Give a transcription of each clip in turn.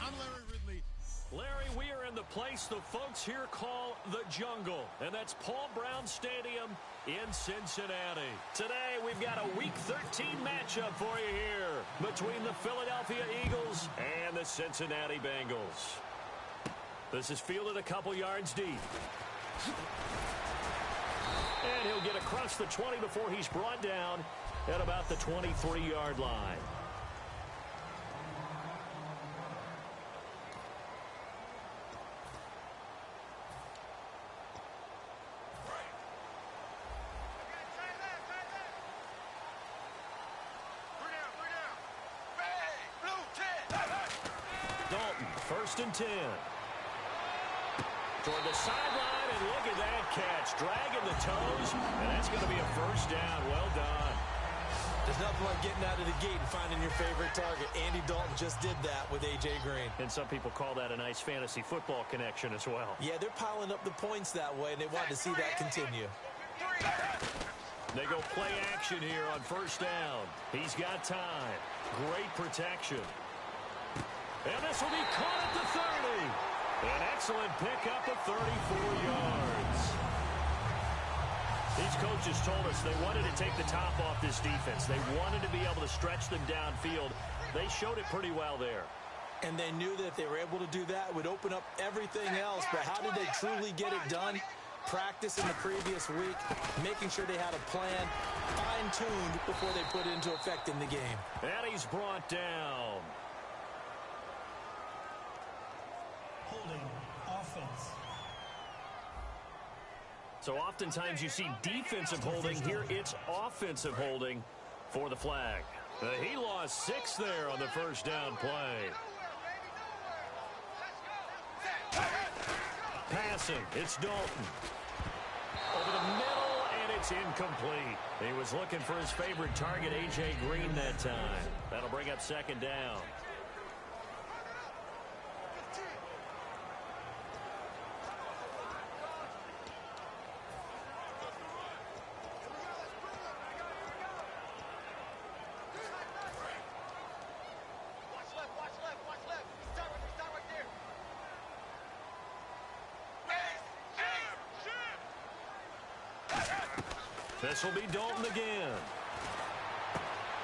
I'm Larry Ridley. Larry, we are in the place the folks here call the Jungle, and that's Paul Brown Stadium in Cincinnati. Today, we've got a Week 13 matchup for you here between the Philadelphia Eagles and the Cincinnati Bengals. This is fielded a couple yards deep. And he'll get across the 20 before he's brought down at about the 23-yard line. First and 10. Toward the sideline, and look at that catch. Dragging the toes, and that's going to be a first down. Well done. There's nothing like getting out of the gate and finding your favorite target. Andy Dalton just did that with A.J. Green. And some people call that a nice fantasy football connection as well. Yeah, they're piling up the points that way, and they want to see that continue. They go play action here on first down. He's got time. Great protection. And this will be caught at the 30. An excellent pickup of 34 yards. These coaches told us they wanted to take the top off this defense. They wanted to be able to stretch them downfield. They showed it pretty well there. And they knew that if they were able to do that, it would open up everything else. But how did they truly get it done? Practice in the previous week, making sure they had a plan, fine-tuned before they put it into effect in the game. And he's brought down. Holding offense. So oftentimes you see defensive holding. Here it's offensive holding for the flag. He lost 6 there on the first down play. Passing, it's Dalton. Over the middle, and it's incomplete. He was looking for his favorite target, A.J. Green, that time. That'll bring up second down. This will be Dalton again.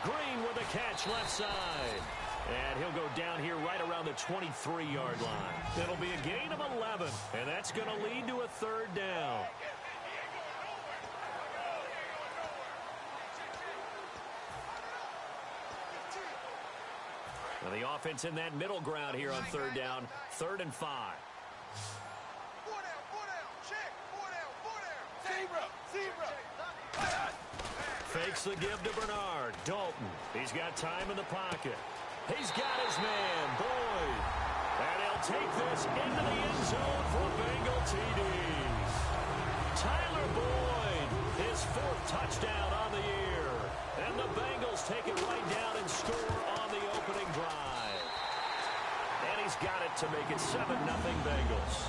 Green with a catch left side. And he'll go down here right around the 23-yard line. It'll be a gain of 11, and that's going to lead to a third down. Now the offense in that middle ground here on third down, 3rd and 5. Fakes the give to Bernard. Dalton, he's got time in the pocket. He's got his man, Boyd. And he'll take this into the end zone for a Bengal TD. Tyler Boyd, his 4th touchdown on the year. And the Bengals take it right down and score on the opening drive. And he's got it to make it 7-0 Bengals.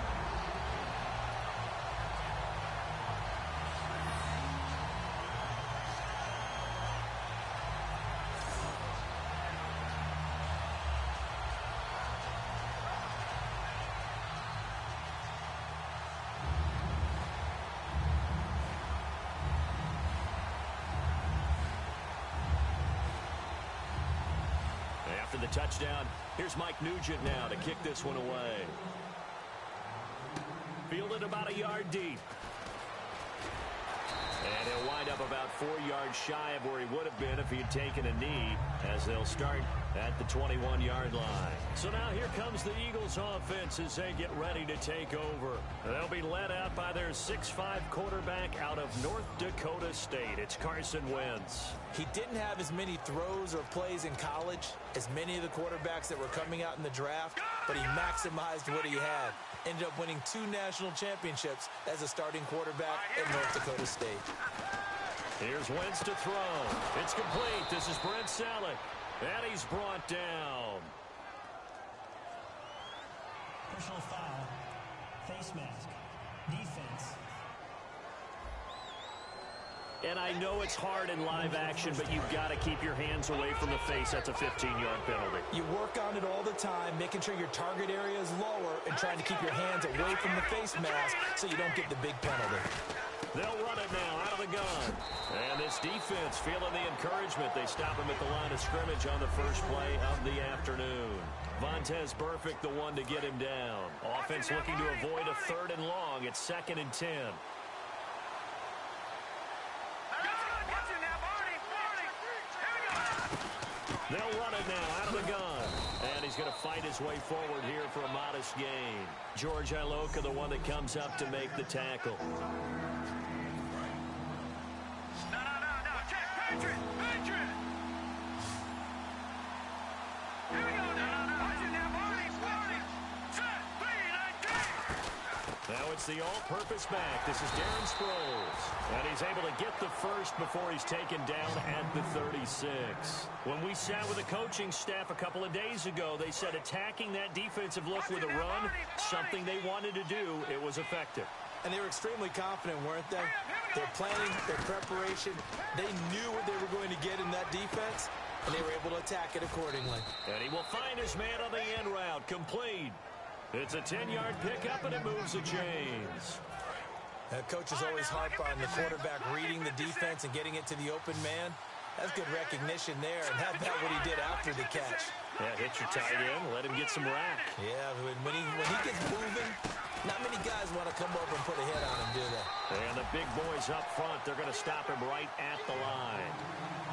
The touchdown. Here's Mike Nugent now to kick this one away. Fielded about a yard deep. And he'll wind up about 4 yards shy of where he would have been if he had taken a knee, as they'll start at the 21-yard line. So now here comes the Eagles offense as they get ready to take over. They'll be led out by their 6'5 quarterback out of North Dakota State. It's Carson Wentz. He didn't have as many throws or plays in college as many of the quarterbacks that were coming out in the draft, but he maximized what he had. Ended up winning 2 national championships as a starting quarterback at North Dakota State. Here's Wentz to throw. It's complete. This is Brent Selleck. And he's brought down. Personal foul. Face mask. Defense. And I know it's hard in live action, but you've got to keep your hands away from the face. That's a 15-yard penalty. You work on it all the time, making sure your target area is lower and trying to keep your hands away from the face mask so you don't get the big penalty. They'll run it now out of the gun. And this defense feeling the encouragement. They stop him at the line of scrimmage on the first play of the afternoon. Vontaze Burfict, the one to get him down. Offense looking to avoid a 3rd and long. It's 2nd and 10. They'll run it now out of the gun. And he's going to fight his way forward here for a modest gain. George Iloka, the one that comes up to make the tackle. No. Check. Patriot. Here we go now. Watch it now, Barney. Set. 3-19. Now it's the all-purpose back. This is Darren Sproles. And he's able to get the first before he's taken down at the 36. When we sat with the coaching staff a couple of days ago, they said attacking that defensive look with a run, something they wanted to do, it was effective. And they were extremely confident, weren't they? Their planning, their preparation, they knew what they were going to get in that defense, and they were able to attack it accordingly. And he will find his man on the end route, complete. It's a 10-yard pickup, and it moves the chains. Coaches always harp on the quarterback reading the defense and getting it to the open man. That's good recognition there, and how about what he did after the catch? Yeah, hit your tight end, let him get some rack. Yeah, when he gets moving, not many guys want to come over and put a hit on him, do they? And the big boys up front, they're going to stop him right at the line.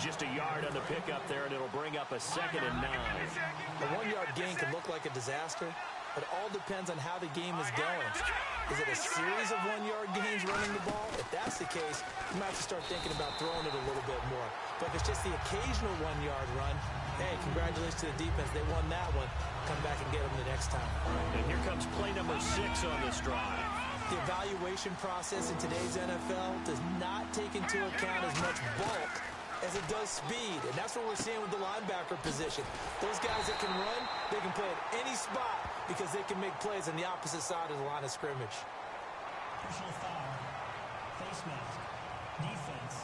Just a yard on the pickup there, and it'll bring up a 2nd and 9. A 1-yard gain can look like a disaster. It all depends on how the game is going. Is it a series of 1-yard gains running the ball? If that's the case, you might have to start thinking about throwing it a little bit more. But if it's just the occasional 1-yard run, hey, congratulations to the defense. They won that one. Come back and get them the next time. And here comes play number 6 on this drive. The evaluation process in today's NFL does not take into account as much bulk as it does speed, and that's what we're seeing with the linebacker position. Those guys that can run, they can play at any spot because they can make plays on the opposite side of the line of scrimmage. Personal foul. Face mask. Defense.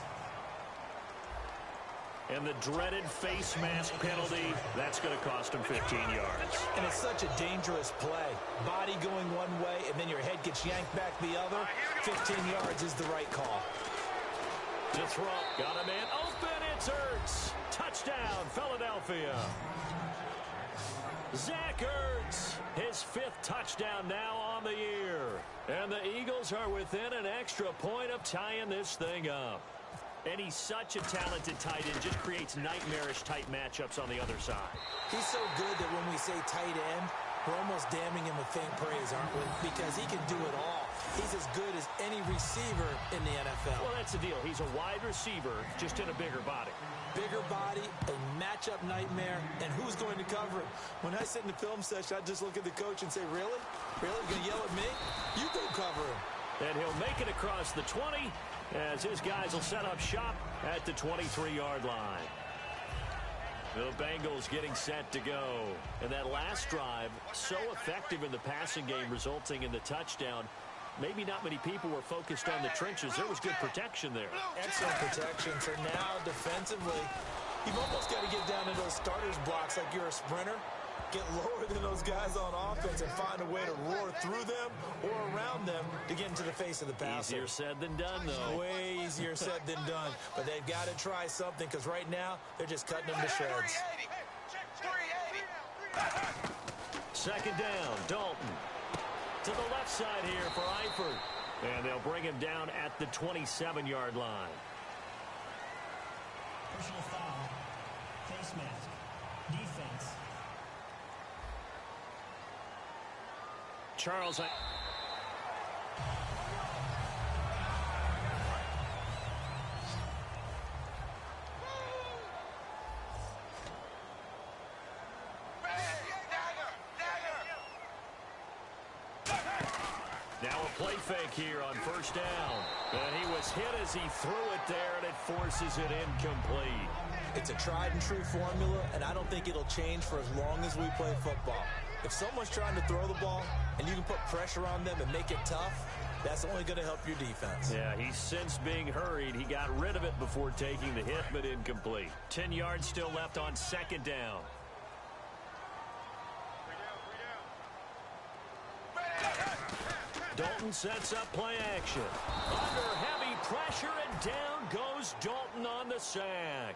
And the dreaded face mask penalty, that's going to cost him 15 yards. And it's such a dangerous play. Body going one way, and then your head gets yanked back the other. 15 yards is the right call. To throw, got a man open, it's Ertz. Touchdown, Philadelphia. Zach Ertz, his 5th touchdown now on the year. And the Eagles are within an extra point of tying this thing up. And he's such a talented tight end, just creates nightmarish-type matchups on the other side. He's so good that when we say tight end, we're almost damning him with faint praise, aren't we? Because he can do it all. He's as good as any receiver in the NFL. Well, that's the deal. He's a wide receiver, just in a bigger body. Bigger body, a matchup nightmare, and who's going to cover him? When I sit in the film session, I just look at the coach and say, really? Really? You're going to yell at me? You go cover him. And he'll make it across the 20 as his guys will set up shop at the 23-yard line. The Bengals getting set to go. And that last drive, so effective in the passing game, resulting in the touchdown. Maybe not many people were focused on the trenches. There was good protection there. Excellent protection. So now, defensively, you've almost got to get down to those starters blocks like you're a sprinter. Get lower than those guys on offense and find a way to roar through them or around them to get into the face of the passer. Easier said than done, though. Way easier said than done. But they've got to try something because right now they're just cutting them to shreds. 2nd down, Dalton. To the left side here for Eifert. And they'll bring him down at the 27-yard line. Personal foul. Face mask. Defense. Charles. Now a play fake here on 1st down. And he was hit as he threw it there, and it forces it incomplete. It's a tried and true formula, and I don't think it'll change for as long as we play football. If someone's trying to throw the ball and you can put pressure on them and make it tough, That's only going to help your defense. Yeah, he sensed being hurried. He got rid of it before taking the hit, but incomplete. 10 yards still left on second down. Dalton sets up play action. Under heavy pressure, and down goes Dalton on the sack.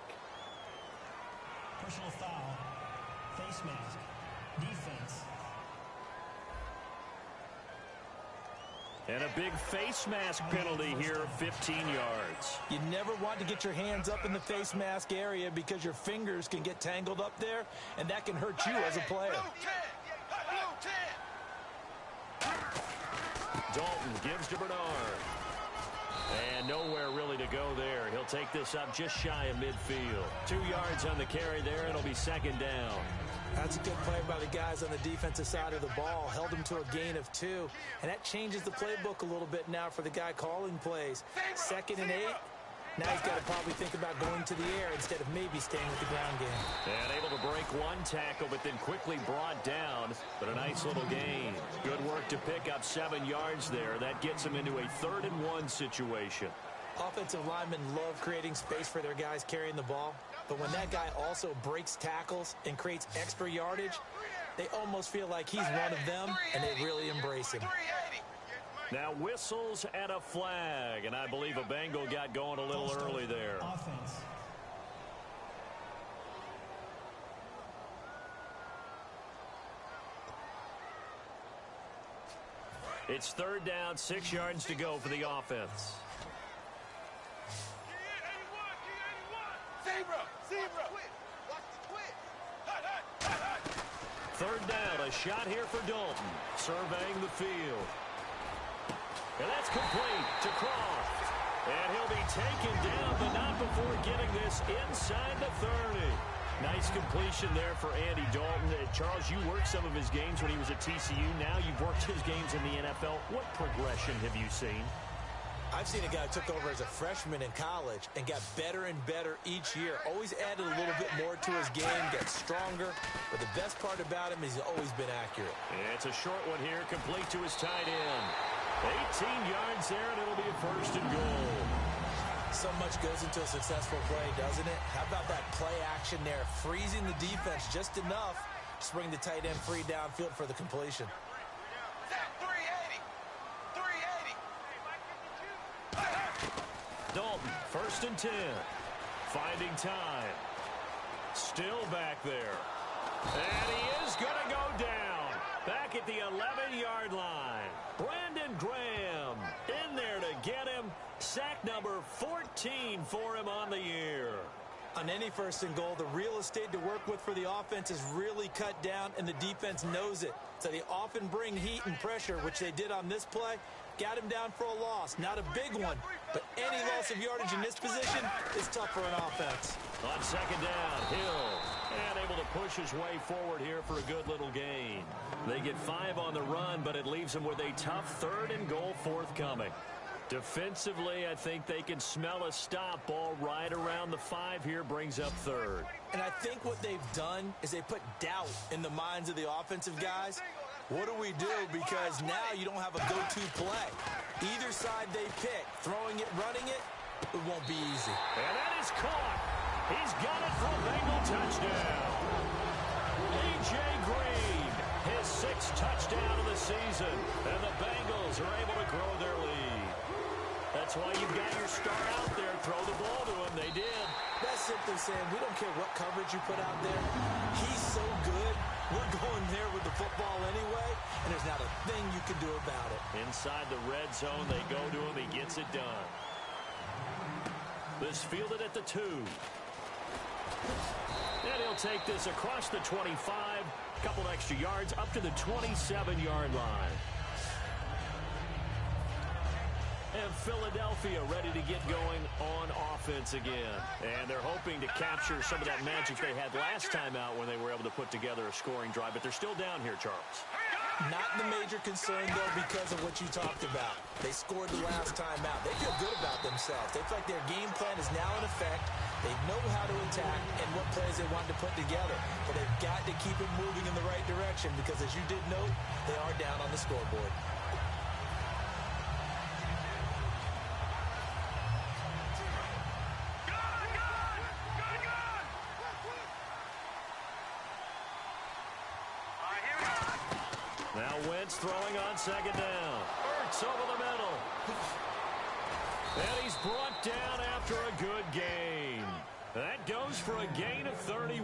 Personal foul. Face mask. Defense. And a big face mask penalty here of 15 yards. You never want to get your hands up in the face mask area because your fingers can get tangled up there, and that can hurt you as a player. Dalton gives to Bernard. And nowhere really to go there. He'll take this up just shy of midfield. 2 yards on the carry there. It'll be second down. That's a good play by the guys on the defensive side of the ball. Held him to a gain of 2. And that changes the playbook a little bit now for the guy calling plays. 2nd and 8. Now he's got to probably think about going to the air instead of maybe staying with the ground game. And able to break one tackle, but then quickly brought down. But a nice little gain. Good work to pick up 7 yards there. That gets him into a 3rd and 1 situation. Offensive linemen love creating space for their guys carrying the ball. But when that guy also breaks tackles and creates extra yardage, they almost feel like he's one of them, and they really embrace him. Now whistles and a flag, and I believe a Bengal got going a little early there. Offense. It's 3rd down, 6 yards to go for the offense. Third down, a shot here for Dalton, surveying the field. And that's complete to Croft. And he'll be taken down, but not before getting this inside the 30. Nice completion there for Andy Dalton. Charles, you worked some of his games when he was at TCU. Now you've worked his games in the NFL. What progression have you seen? I've seen a guy who took over as a freshman in college and got better and better each year. Always added a little bit more to his game, got stronger. But the best part about him is he's always been accurate. And it's a short one here, complete to his tight end. 18 yards there, and it'll be a 1st and goal. So much goes into a successful play, doesn't it? How about that play action there, freezing the defense just enough to bring the tight end free downfield for the completion. Dalton, 1st and 10. Finding time. Still back there. And he is going to go down. Back at the 11-yard line. Brandon Graham in there to get him. Sack number 14 for him on the year. On any 1st and goal, the real estate to work with for the offense is really cut down, and the defense knows it. So they often bring heat and pressure, which they did on this play. Got him down for a loss. Not a big one, but any loss of yardage in this position is tough for an offense. On 2nd down, Hill. And able to push his way forward here for a good little gain. They get 5 on the run, but it leaves them with a tough 3rd and goal forthcoming. Defensively, I think they can smell a stop ball right around the 5 here, brings up 3rd. And I think what they've done is they put doubt in the minds of the offensive guys. What do we do? Because now you don't have a go-to play. Either side they pick, throwing it, running it, it won't be easy. And that is caught. He's got it for a Bengal touchdown. A.J. Green, his 6th touchdown of the season. And the Bengals are able to grow their lead. That's why you've got your star out there. Throw the ball to him. They did. That's simply saying we don't care what coverage you put out there. He's so good. We're going there with the football anyway, and there's not a thing you can do about it. Inside the red zone, they go to him. He gets it done. This fielded at the 2. And he'll take this across the 25. A couple extra yards up to the 27-yard line. And Philadelphia ready to get going on offense again. And they're hoping to capture some of that magic they had last time out when they were able to put together a scoring drive. But they're still down here, Charles. Not the major concern, though, because of what you talked about. They scored the last time out. They feel good about themselves. They feel like their game plan is now in effect. They know how to attack and what plays they want to put together. But they've got to keep it moving in the right direction because, as you did note, they are down on the scoreboard. Wentz throwing on second down. Ertz over the middle. And he's brought down after a good gain. That goes for a gain of 31.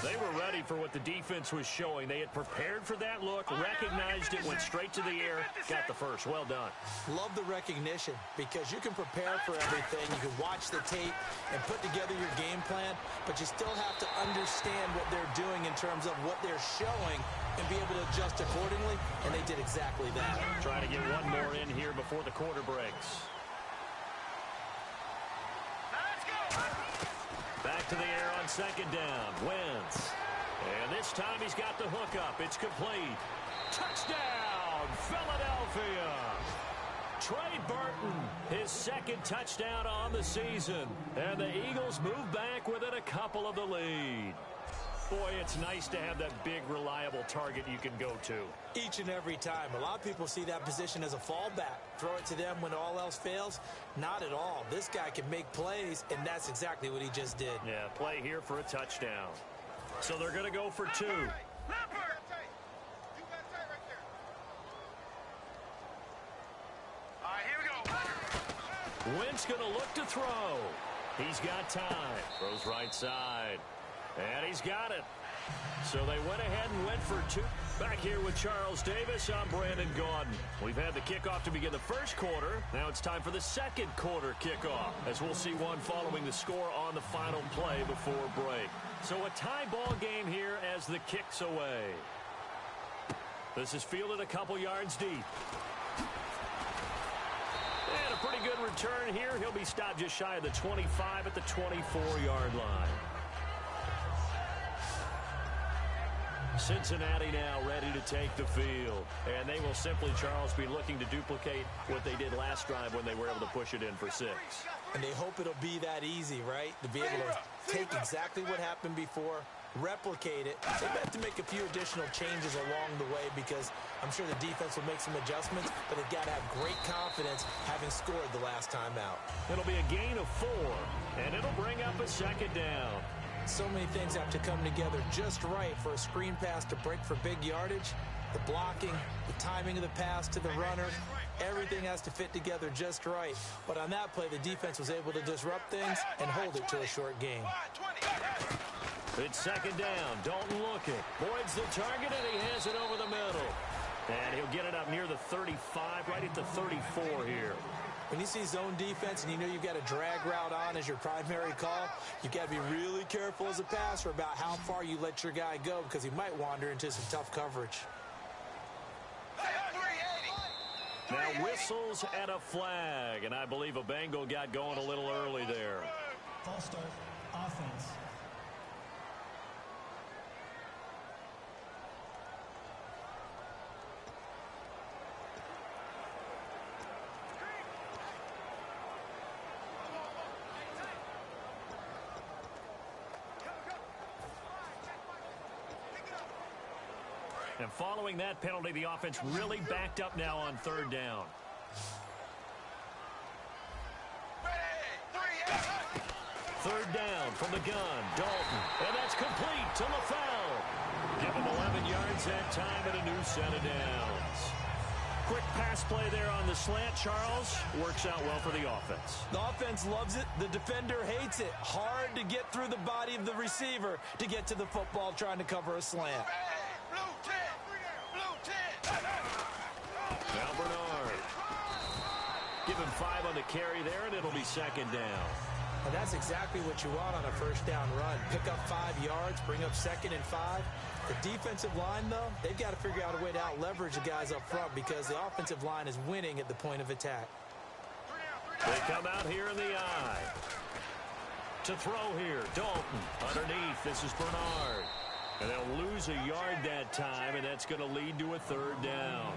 They were ready for what the defense was showing. They had prepared for that look, recognized it, went straight to the air, got the first. Well done. Love the recognition because you can prepare for everything. You can watch the tape and put together your game plan, but you still have to understand what they're doing in terms of what they're showing and be able to adjust accordingly, and they did exactly that. Trying to get one more in here before the quarter breaks. Back to the air on second down. Wentz. And this time he's got the hook up. It's complete. Touchdown, Philadelphia. Trey Burton, his second touchdown on the season. And the Eagles move back within a couple of the lead. Boy, it's nice to have that big, reliable target you can go to. Each and every time. A lot of people see that position as a fallback. Throw it to them when all else fails. Not at all. This guy can make plays, and that's exactly what he just did. Yeah, play here for a touchdown. So they're going to go for two. Wentz going to look to throw. He's got time. Throws right side. And he's got it. So they went ahead and went for two. Back here with Charles Davis, I'm Brandon Gaudin. We've had the kickoff to begin the first quarter. Now it's time for the second quarter kickoff, as we'll see one following the score on the final play before break. So a tie ball game here as the kick's away. This is fielded a couple yards deep. And a pretty good return here. He'll be stopped just shy of the 25 at the 24-yard line. Cincinnati now ready to take the field. And they will simply, Charles, be looking to duplicate what they did last drive when they were able to push it in for 6. And they hope it'll be that easy, right? To be able to take exactly what happened before, replicate it. They have to make a few additional changes along the way because I'm sure the defense will make some adjustments, but they've got to have great confidence having scored the last time out. It'll be a gain of 4, and it'll bring up a second down. So many things have to come together just right for a screen pass to break for big yardage. The blocking, the timing of the pass to the runner, everything has to fit together just right. But on that play, the defense was able to disrupt things and hold it to a short gain. It's second down. Dalton looking. Boyd's the target, and he has it over the middle. And he'll get it up near the 35, right at the 34 here. When you see zone defense and you know you've got a drag route on as your primary call, you've got to be really careful as a passer about how far you let your guy go because he might wander into some tough coverage. Now whistles and a flag, and I believe a Bengal got going a little early there. False start, offense. And following that penalty, the offense really backed up now on third down. Third down from the gun, Dalton. And that's complete to LaFell. Give him 11 yards that time and a new set of downs. Quick pass play there on the slant, Charles. Works out well for the offense. The offense loves it. The defender hates it. Hard to get through the body of the receiver to get to the football trying to cover a slant. Now Bernard. Give him 5 on the carry there, and it'll be second down. And that's exactly what you want on a first down run. Pick up 5 yards, bring up 2nd and 5. The defensive line, though, they've got to figure out a way to out-leverage the guys up front because the offensive line is winning at the point of attack. They come out here in the eye. To throw here, Dalton. Underneath, this is Bernard. And they'll lose a yard that time, and that's going to lead to a third down.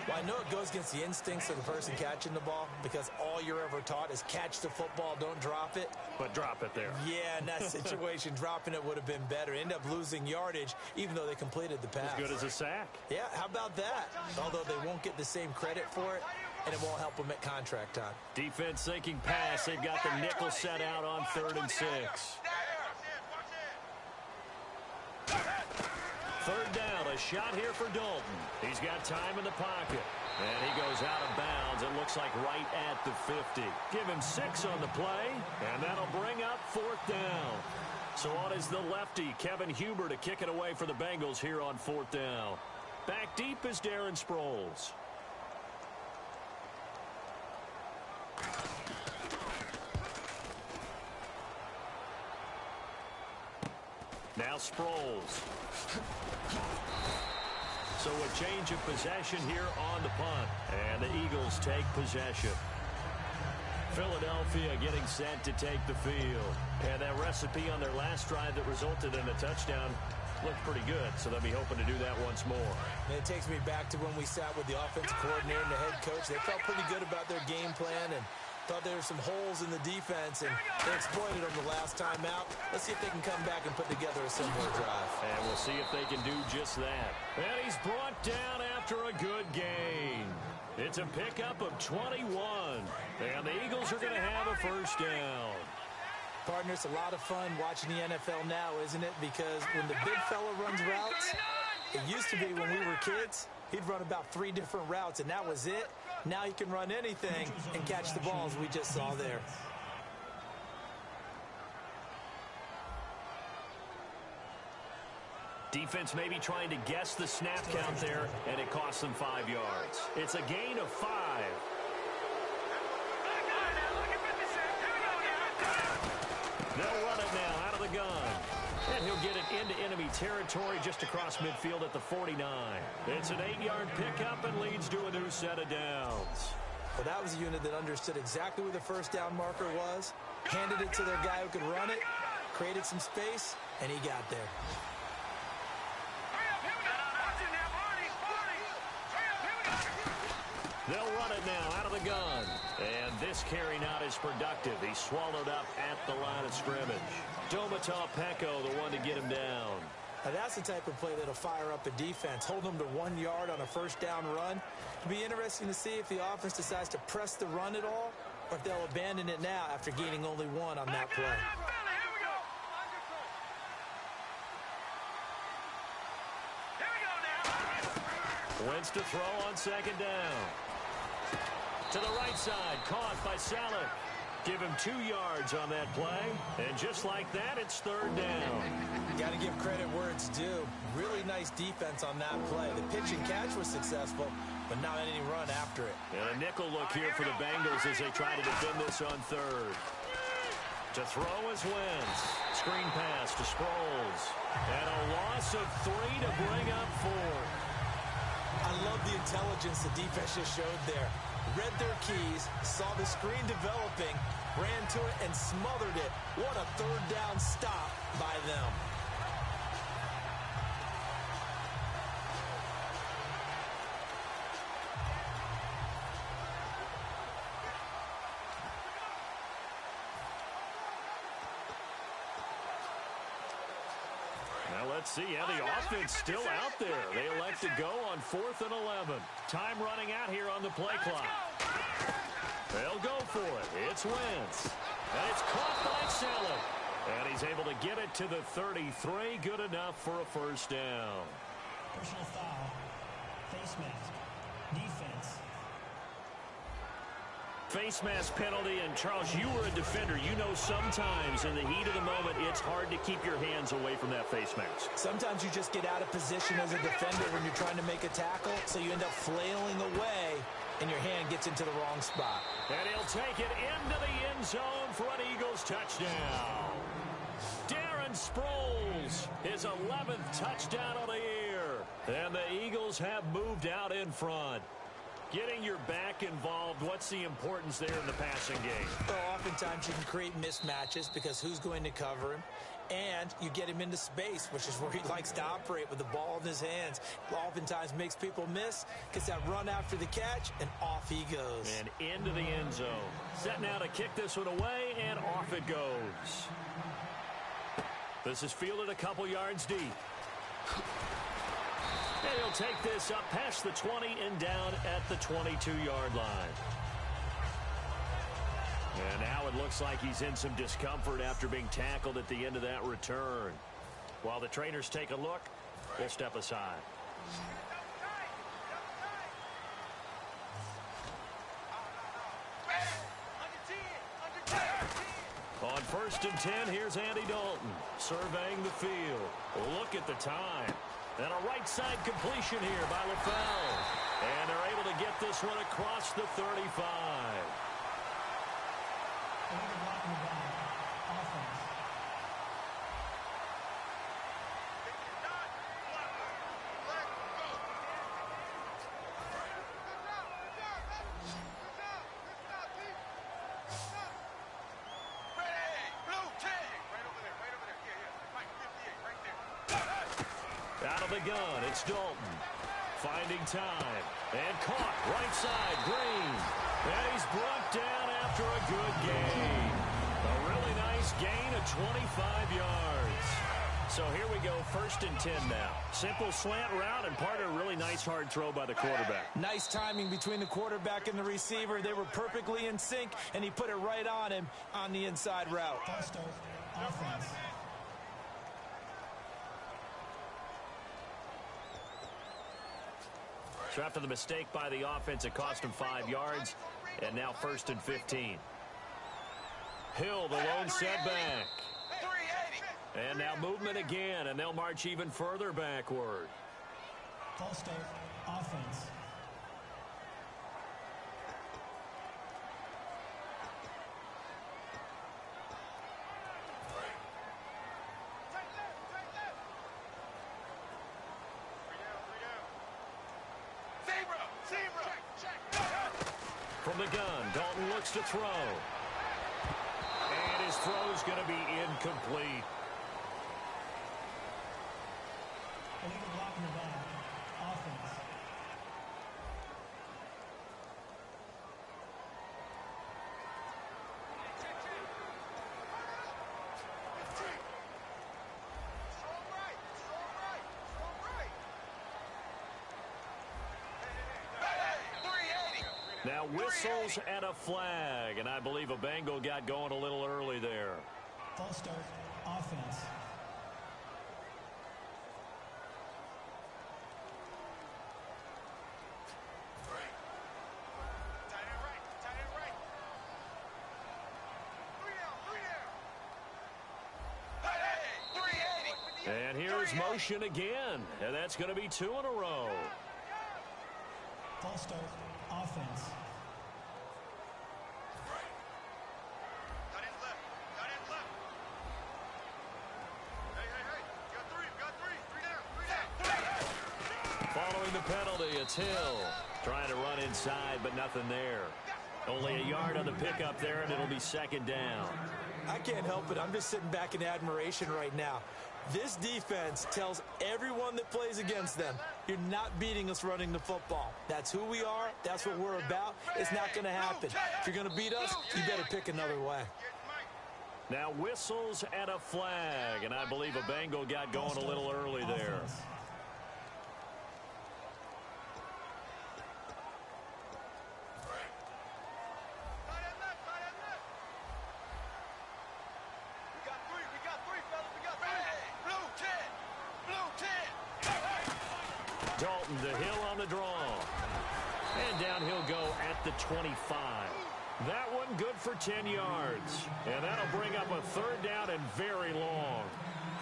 Well, I know it goes against the instincts of the person catching the ball because all you're ever taught is catch the football, don't drop it. But drop it there. Yeah, in that situation, dropping it would have been better. End up losing yardage, even though they completed the pass. As good as a sack. Yeah, how about that? Although they won't get the same credit for it, and it won't help them at contract time. Defense thinking pass. They've got the nickel set out on 3rd and 6. Third down, a shot here for Dalton. He's got time in the pocket. And he goes out of bounds. It looks like right at the 50. Give him 6 on the play, and that'll bring up 4th down. So on is the lefty, Kevin Huber, to kick it away for the Bengals here on 4th down. Back deep is Darren Sproles. Now Sproles. So a change of possession here on the punt. And the Eagles take possession. Philadelphia getting set to take the field. And that recipe on their last drive that resulted in a touchdown looked pretty good. So they'll be hoping to do that once more. And it takes me back to when we sat with the offensive coordinator and the head coach. They felt pretty good about their game plan and thought there were some holes in the defense, and they exploited them the last time out. Let's see if they can come back and put together a similar drive. And we'll see if they can do just that. And he's brought down after a good gain. It's a pickup of 21. And the Eagles are going to have a 1st down. Partner, it's a lot of fun watching the NFL now, isn't it? Because when the big fella runs routes, it used to be when we were kids, he'd run about 3 different routes, and that was it. Now he can run anything and catch the balls we just saw there. Defense maybe trying to guess the snap count there, and it costs them 5 yards. It's a gain of 5. They'll run it now out of the gun. And he'll get it into enemy territory just across midfield at the 49. It's an 8-yard pickup and leads to a new set of downs. Well, that was a unit that understood exactly where the 1st down marker was, handed it to their guy who could run it, created some space, and he got there. They'll run it now out of the gun. And this carry not as productive. He's swallowed up at the line of scrimmage. Domata Peko, the one to get him down. Now that's the type of play that'll fire up a defense. Hold them to 1 yard on a 1st down run. It'll be interesting to see if the offense decides to press the run at all, or if they'll abandon it now after gaining only 1 on that play. Wentz to throw on 2nd down. To the right side, caught by Saleh. Give him 2 yards on that play. And just like that, it's 3rd down. Got to give credit where it's due. Really nice defense on that play. The pitch and catch was successful, but not any run after it. And a nickel look here for the Bengals as they try to defend this on 3rd. To throw is Wentz. Screen pass to Sproles. And a loss of 3 to bring up 4. I love the intelligence the defense just showed there. Read their keys, saw the screen developing, ran to it, and smothered it. What a 3rd down stop by them. Let's see. Yeah, the offense still out there. They elect to go on 4th and 11. Time running out here on the play clock. They'll go for it. It's Wentz. And it's caught by Saleh. And he's able to get it to the 33. Good enough for a 1st down. Personal foul. Face mask. Defense. Face mask penalty, and Charles, you were a defender. You know sometimes in the heat of the moment, it's hard to keep your hands away from that face mask. Sometimes you just get out of position as a defender when you're trying to make a tackle, so you end up flailing away, and your hand gets into the wrong spot. And he'll take it into the end zone for an Eagles touchdown. Darren Sproles, his 11th touchdown of the year. And the Eagles have moved out in front. Getting your back involved, what's the importance there in the passing game? Well, oftentimes you can create mismatches because who's going to cover him? And you get him into space, which is where he likes to operate with the ball in his hands. Oftentimes makes people miss, gets that run after the catch, and off he goes. And into the end zone. Set now to kick this one away, and off it goes. This is fielded a couple yards deep. And he'll take this up past the 20 and down at the 22-yard line. And now it looks like he's in some discomfort after being tackled at the end of that return. While the trainers take a look, we'll step aside. On 1st and 10, here's Andy Dalton surveying the field. Look at the time. And a right side completion here by LaFell. And they're able to get this one across the 35. Out of the gun, it's Dalton. Finding time. And caught right side, Green. And he's brought down after a good gain. A really nice gain of 25 yards. So here we go, 1st and 10 now. Simple slant route and part of a really nice hard throw by the quarterback. Nice timing between the quarterback and the receiver. They were perfectly in sync, and he put it right on him on the inside route. Offense. So after the mistake by the offense, it cost him 5 yards. And now 1st and 15. Hill, the lone setback. And now movement again, and they'll march even further backward. False start. Offense. From the gun, Dalton looks to throw. And his throw's going to be incomplete. Illegal block in the back. Offense. Now whistles and a flag, and I believe a Bengal got going a little early there. False start. Offense. And here's motion again, and that's going to be 2 in a row. False start. Offense. Following the penalty, it's Hill. Trying to run inside, but nothing there. Only a yard on the pickup there, and it'll be 2nd down. I can't help it. I'm just sitting back in admiration right now. This defense tells everyone that plays against them, you're not beating us running the football. That's who we are. That's what we're about. It's not going to happen. If you're going to beat us, you better pick another way. Now whistles and a flag, and I believe a Bengal got going a little early there. Dalton to Hill on the draw. And down he'll go at the 25. That one good for 10 yards. And that'll bring up a 3rd down and very long.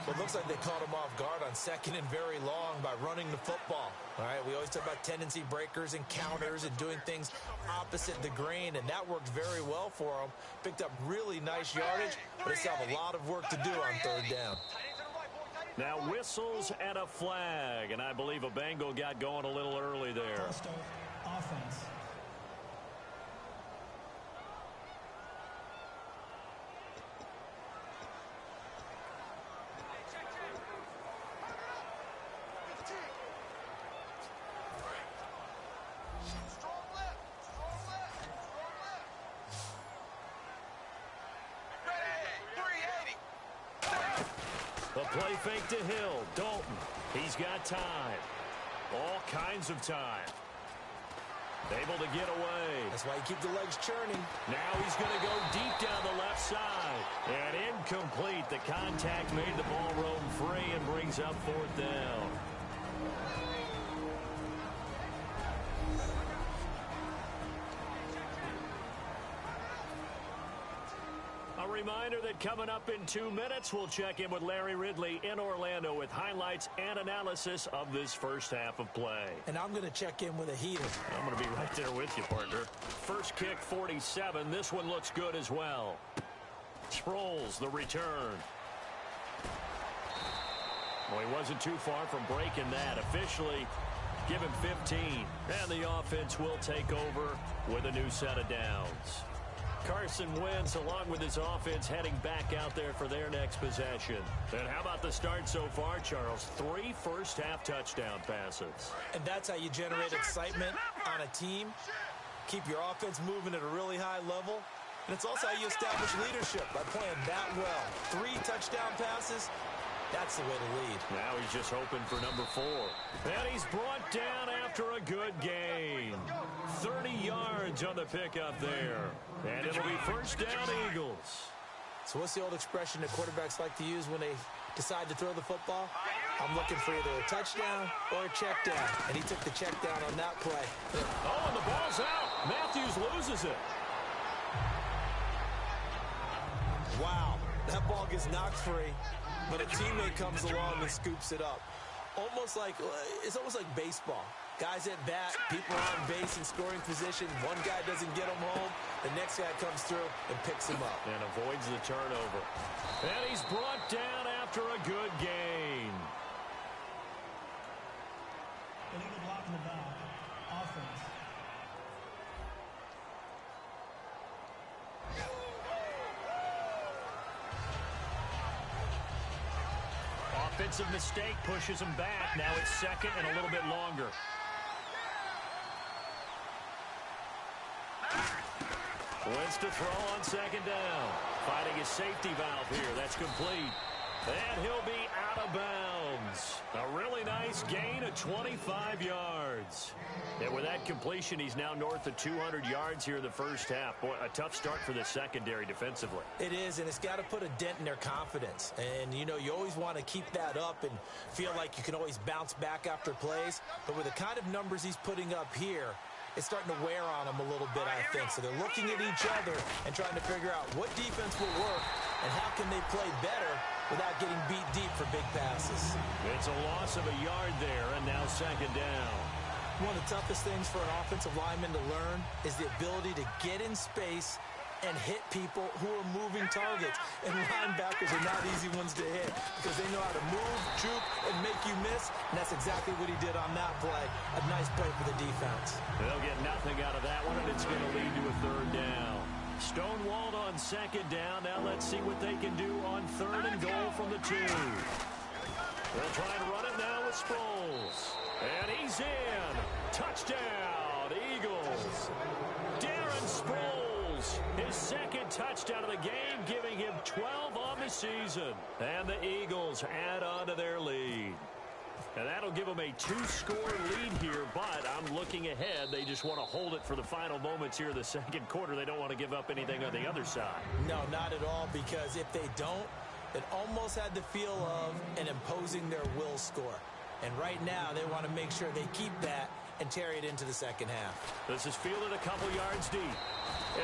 Well, it looks like they caught him off guard on 2nd and very long by running the football. All right, we always talk about tendency breakers and counters and doing things opposite the grain, and that worked very well for him. Picked up really nice yardage, but they still have a lot of work to do on 3rd down. Now whistles and a flag, and I believe a Bengal got going a little early there. False start. Offense. A play fake to Hill. Dalton. He's got time. All kinds of time. Able to get away. That's why you keep the legs churning. Now he's going to go deep down the left side. And incomplete. The contact made the ball roam free and brings up 4th down. reminder that coming up in 2 minutes, we'll check in with Larry Ridley in Orlando with highlights and analysis of this first half of play. And I'm going to check in with a heater. I'm going to be right there with you, partner. First kick, 47. This one looks good as well. Sproles, the return. Well, he wasn't too far from breaking that. Officially, give him 15. And the offense will take over with a new set of downs. Carson Wentz, along with his offense, heading back out there for their next possession. And how about the start so far, Charles? 3 first-half touchdown passes. And that's how you generate excitement on a team. Keep your offense moving at a really high level. And it's also how you establish leadership by playing that well. 3 touchdown passes. That's the way to lead. Now he's just hoping for number 4. And he's brought down after a good gain. 30 yards on the pickup there. And it'll be first down, Eagles. So what's the old expression that quarterbacks like to use when they decide to throw the football? I'm looking for either a touchdown or a check down. And he took the check down on that play. Oh, and the ball's out. Matthews loses it. Wow, that ball gets knocked free, but a teammate comes along and scoops it up. It's almost like baseball. Guys at bat, people are on base in scoring position. One guy doesn't get him home. The next guy comes through and picks him up. And avoids the turnover. And he's brought down after a good gain. Illegal block in the back. Offense. Offensive mistake pushes him back. Now it's second and a little bit longer. Wins to throw on second down. Finding his safety valve here. That's complete. And he'll be out of bounds. A really nice gain of 25 yards. And with that completion, he's now north of 200 yards here in the first half. Boy, a tough start for the secondary defensively. It is, and it's got to put a dent in their confidence. And, you know, you always want to keep that up and feel like you can always bounce back after plays. But with the kind of numbers he's putting up here, it's starting to wear on them a little bit, I think. So they're looking at each other and trying to figure out what defense will work and how can they play better without getting beat deep for big passes. It's a loss of a yard there, and now second down. One of the toughest things for an offensive lineman to learn is the ability to get in space and hit people who are moving targets. And linebackers are not easy ones to hit because they know how to move, juke, and make you miss. And that's exactly what he did on that play. A nice play for the defense. They'll get nothing out of that one, and it's going to lead to a third down. Stonewalled on second down. Now let's see what they can do on third and goal from the 2. They'll try and run it now with Sproles. And he's in. Touchdown, Eagles. Darren Sproles, his second touchdown of the game, giving him 12 on the season. And the Eagles add on to their lead. And that'll give them a 2-score lead here, but I'm looking ahead. They just want to hold it for the final moments here in the second quarter. They don't want to give up anything on the other side. No, not at all, because if they don't, it almost had the feel of an imposing their will score. And right now, they want to make sure they keep that and carry it into the second half. This is fielded a couple yards deep.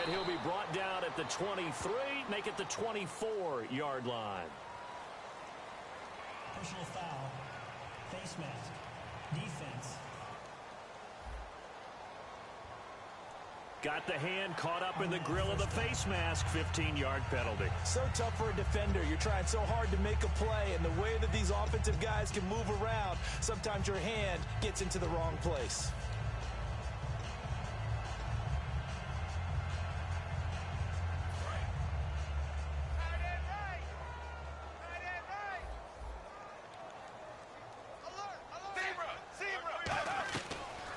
And he'll be brought down at the 23, make it the 24-yard line. Personal foul. Face mask. Defense. Got the hand caught up in the grill of the face mask. 15-yard penalty. So tough for a defender. You're trying so hard to make a play, and the way that these offensive guys can move around, sometimes your hand gets into the wrong place.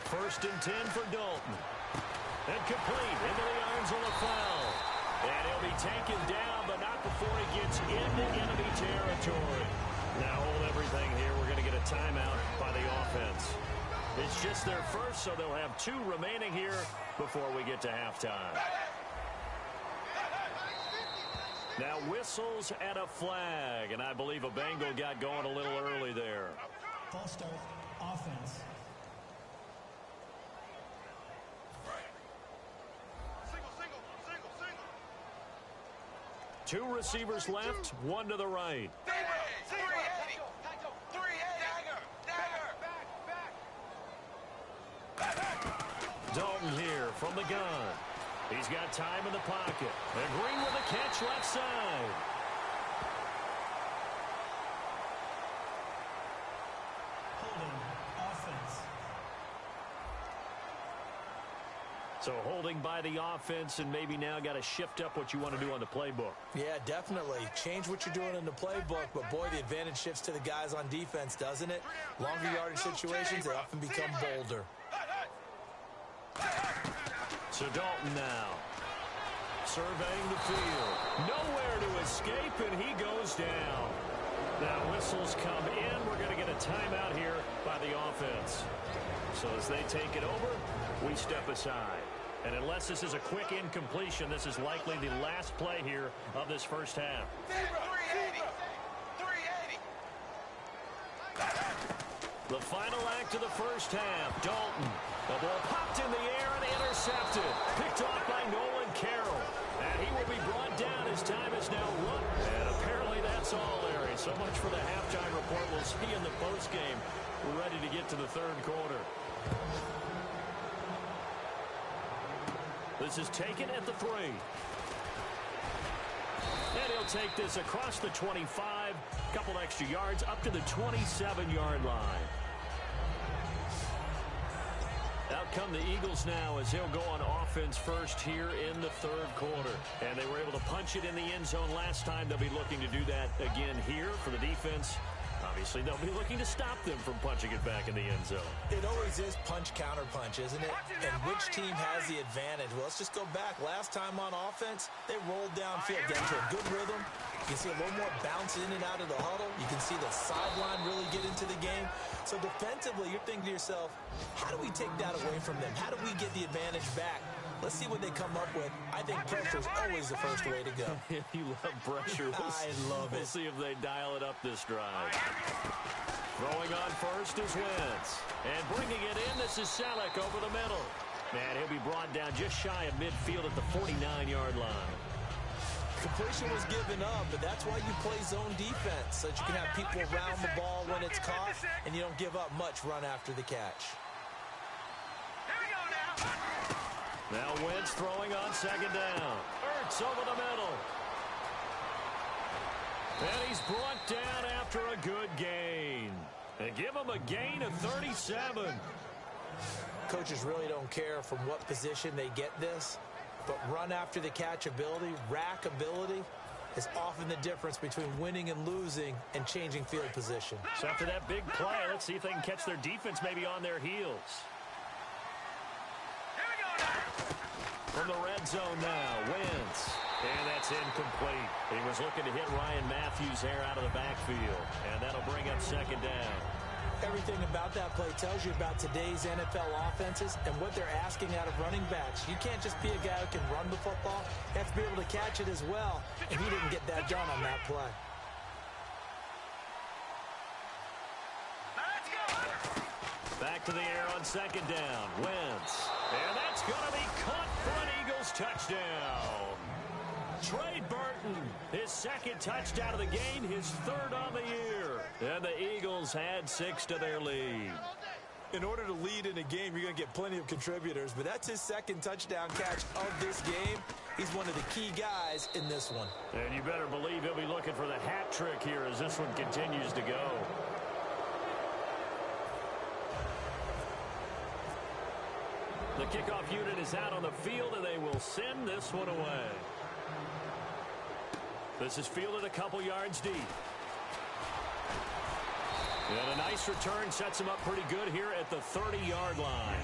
First and 10 for Dalton. And complete into the arms of LaFell. And he'll be taken down, but not before he gets into enemy territory. Now hold everything here. We're going to get a timeout by the offense. It's just their first, so they'll have 2 remaining here before we get to halftime. Now whistles and a flag, and I believe a Bengal got going a little early there. False start. Offense. Two receivers left, one to the right. 380. 380. Dalton here from the gun. He's got time in the pocket. And Green with a catch left side. Holding, offense. So holding by the offense, and maybe now got to shift up what you want to do on the playbook. Yeah, definitely. Change what you're doing in the playbook, but boy, the advantage shifts to the guys on defense, doesn't it? Longer yardage situations, they often become bolder. So Dalton now. Surveying the field. Nowhere to escape, and he goes down. Now whistles come in. We're going to get a timeout here by the offense. So as they take it over, we step aside. And unless this is a quick incompletion, this is likely the last play here of this first half. 380. 380. The final act of the first half. Dalton. The ball popped in the air and intercepted. Picked off by Nolan Carroll. And he will be brought down as time is now run. And apparently that's all, Larry. So much for the halftime report. We'll see in the postgame. We're ready to get to the third quarter. This is taken at the 3. And he'll take this across the 25. Couple extra yards up to the 27-yard line. Out come the Eagles now as they'll go on offense first here in the third quarter. And they were able to punch it in the end zone last time. They'll be looking to do that again here for the defense. Obviously, they'll be looking to stop them from punching it back in the end zone. It always is punch-counter-punch, isn't it? And which team has the advantage? Well, let's just go back. Last time on offense, they rolled downfield, got into a good rhythm. You can see a little more bounce in and out of the huddle. You can see the sideline really get into the game. So defensively, you're thinking to yourself, how do we take that away from them? How do we get the advantage back? Let's see what they come up with. I think pressure is always the first way to go. You love pressure. I love it. We'll see if they dial it up this drive. Throwing on first is Wentz. And bringing it in, this is Selleck over the middle. And he'll be brought down just shy of midfield at the 49-yard line. Completion was given up, but that's why you play zone defense, so that you can have people around the ball when it's caught, and you don't give up much run after the catch. Here we go now. Now Wentz throwing on second down. Ertz over the middle. And he's brought down after a good gain. And give him a gain of 37. Coaches really don't care from what position they get this, but run after the catch ability, rack ability, is often the difference between winning and losing and changing field position. So after that big play, let's see if they can catch their defense maybe on their heels. From the red zone now, Wentz. And that's incomplete. He was looking to hit Ryan Matthews there out of the backfield. And that'll bring up second down. Everything about that play tells you about today's NFL offenses and what they're asking out of running backs. You can't just be a guy who can run the football. You have to be able to catch it as well. And he didn't get that done on that play. Back to the air on second down. Wentz. And that's going to be caught for an Eagles touchdown. Trey Burton, his second touchdown of the game, his third on the year. And the Eagles add 6 to their lead. In order to lead in a game, you're going to get plenty of contributors, but that's his second touchdown catch of this game. He's one of the key guys in this one. And you better believe he'll be looking for the hat trick here as this one continues to go. The kickoff unit is out on the field, and they will send this one away. This is fielded a couple yards deep. And a nice return sets him up pretty good here at the 30-yard line.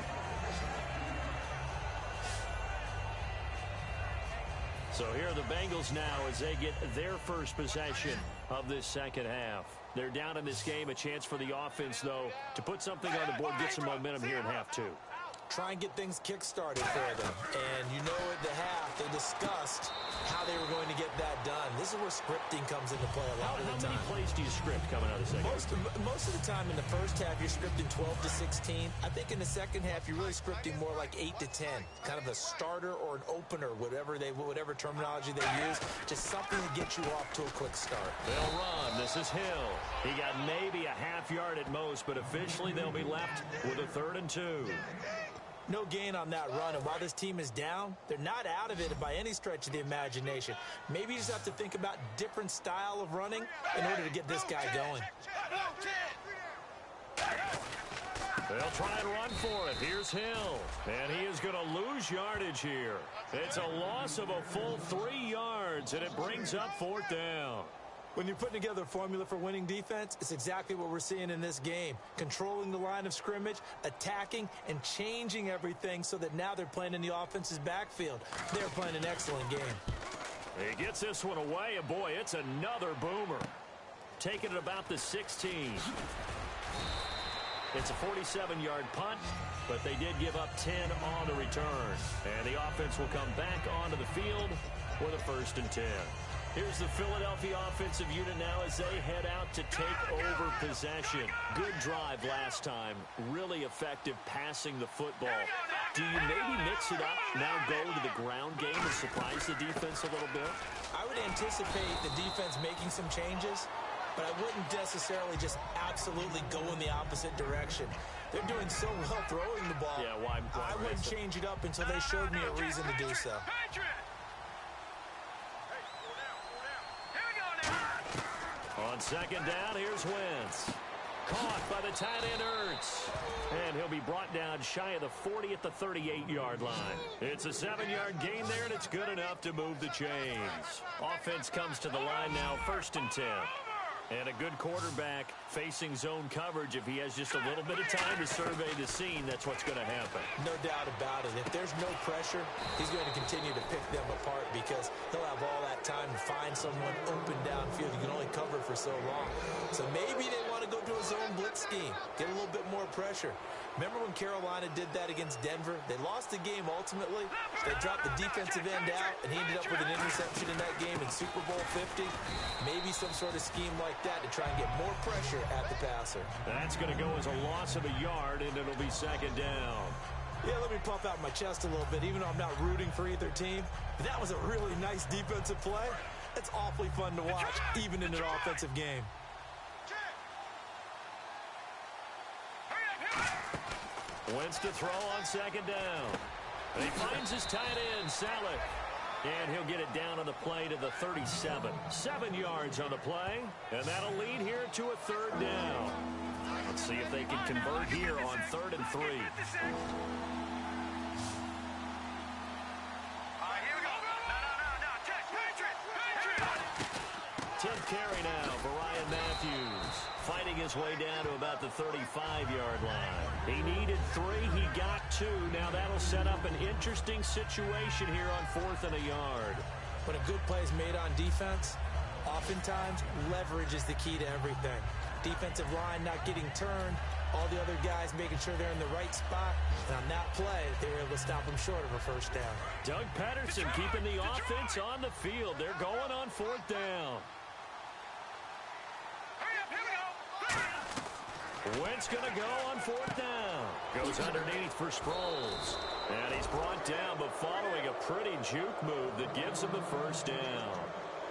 So here are the Bengals now as they get their first possession of this second half. They're down in this game. A chance for the offense, though, to put something on the board, get some momentum here in half two. Try and get things kick-started for them. And you know at the half, they discussed how they were going to get that done. This is where scripting comes into play a lot of the time. How many plays do you script coming out of the second half? Most of the time in the first half, you're scripting 12 to 16. I think in the second half, you're really scripting more like 8 to 10. Kind of a starter or an opener, whatever terminology they use. Just something to get you off to a quick start. They'll run. This is Hill. He got maybe a half yard at most, but officially they'll be left with a 3rd and 2. No gain on that run, and while this team is down, they're not out of it by any stretch of the imagination. Maybe you just have to think about different style of running in order to get this guy going. They'll try and run for it. Here's Hill, and he is going to lose yardage here. It's a loss of a full 3 yards, and it brings up 4th down. When you're putting together a formula for winning defense, it's exactly what we're seeing in this game. Controlling the line of scrimmage, attacking, and changing everything so that now they're playing in the offense's backfield. They're playing an excellent game. He gets this one away, and boy, it's another boomer. Taking it about the 16. It's a 47-yard punt, but they did give up 10 on the return. And the offense will come back onto the field with a 1st and 10. Here's the Philadelphia offensive unit now as they head out to take over possession. Good drive last time. Really effective passing the football. Do you maybe mix it up, now go to the ground game and surprise the defense a little bit? I would anticipate the defense making some changes, but I wouldn't necessarily just absolutely go in the opposite direction. They're doing so well throwing the ball. Yeah, why I wouldn't change it up until they showed me a reason to do so. On 2nd down, here's Wentz. Caught by the tight end Ertz. And he'll be brought down shy of the 40 at the 38-yard line. It's a 7-yard gain there, and it's good enough to move the chains. Offense comes to the line now, 1st and 10. And a good quarterback facing zone coverage. If he has just a little bit of time to survey the scene, that's what's going to happen. No doubt about it. If there's no pressure, he's going to continue to pick them apart because he'll have all that time to find someone open downfield. You can only cover for so long. So maybe they want to go to a zone blitz scheme, get a little bit more pressure. Remember when Carolina did that against Denver? They lost the game ultimately. They dropped the defensive end out, and he ended up with an interception in that game in Super Bowl 50. Maybe some sort of scheme like that to try and get more pressure at the passer. That's going to go as a loss of a yard, and it'll be 2nd down. Yeah, let me puff out my chest a little bit, even though I'm not rooting for either team. But that was a really nice defensive play. It's awfully fun to watch, even in an offensive game. Wentz to throw on 2nd down. And he finds his tight end, Salek. And he'll get it down on the play to the 37. 7 yards on the play. And that'll lead here to a 3rd down. Let's see if they can convert here on 3rd and 3. Tenth carry now for Ryan Matthews. Fighting his way down to about the 35-yard line. He needed 3. He got 2. Now that'll set up an interesting situation here on 4th and a yard. When a good play is made on defense, oftentimes leverage is the key to everything. Defensive line not getting turned, all the other guys making sure they're in the right spot. And on that play, they were able to stop him short of a 1st down. Doug Pederson keeping the offense on the field. They're going on 4th down. Wentz going to go on 4th down. Goes underneath for Sproles. And he's brought down, but following a pretty juke move that gives him the 1st down.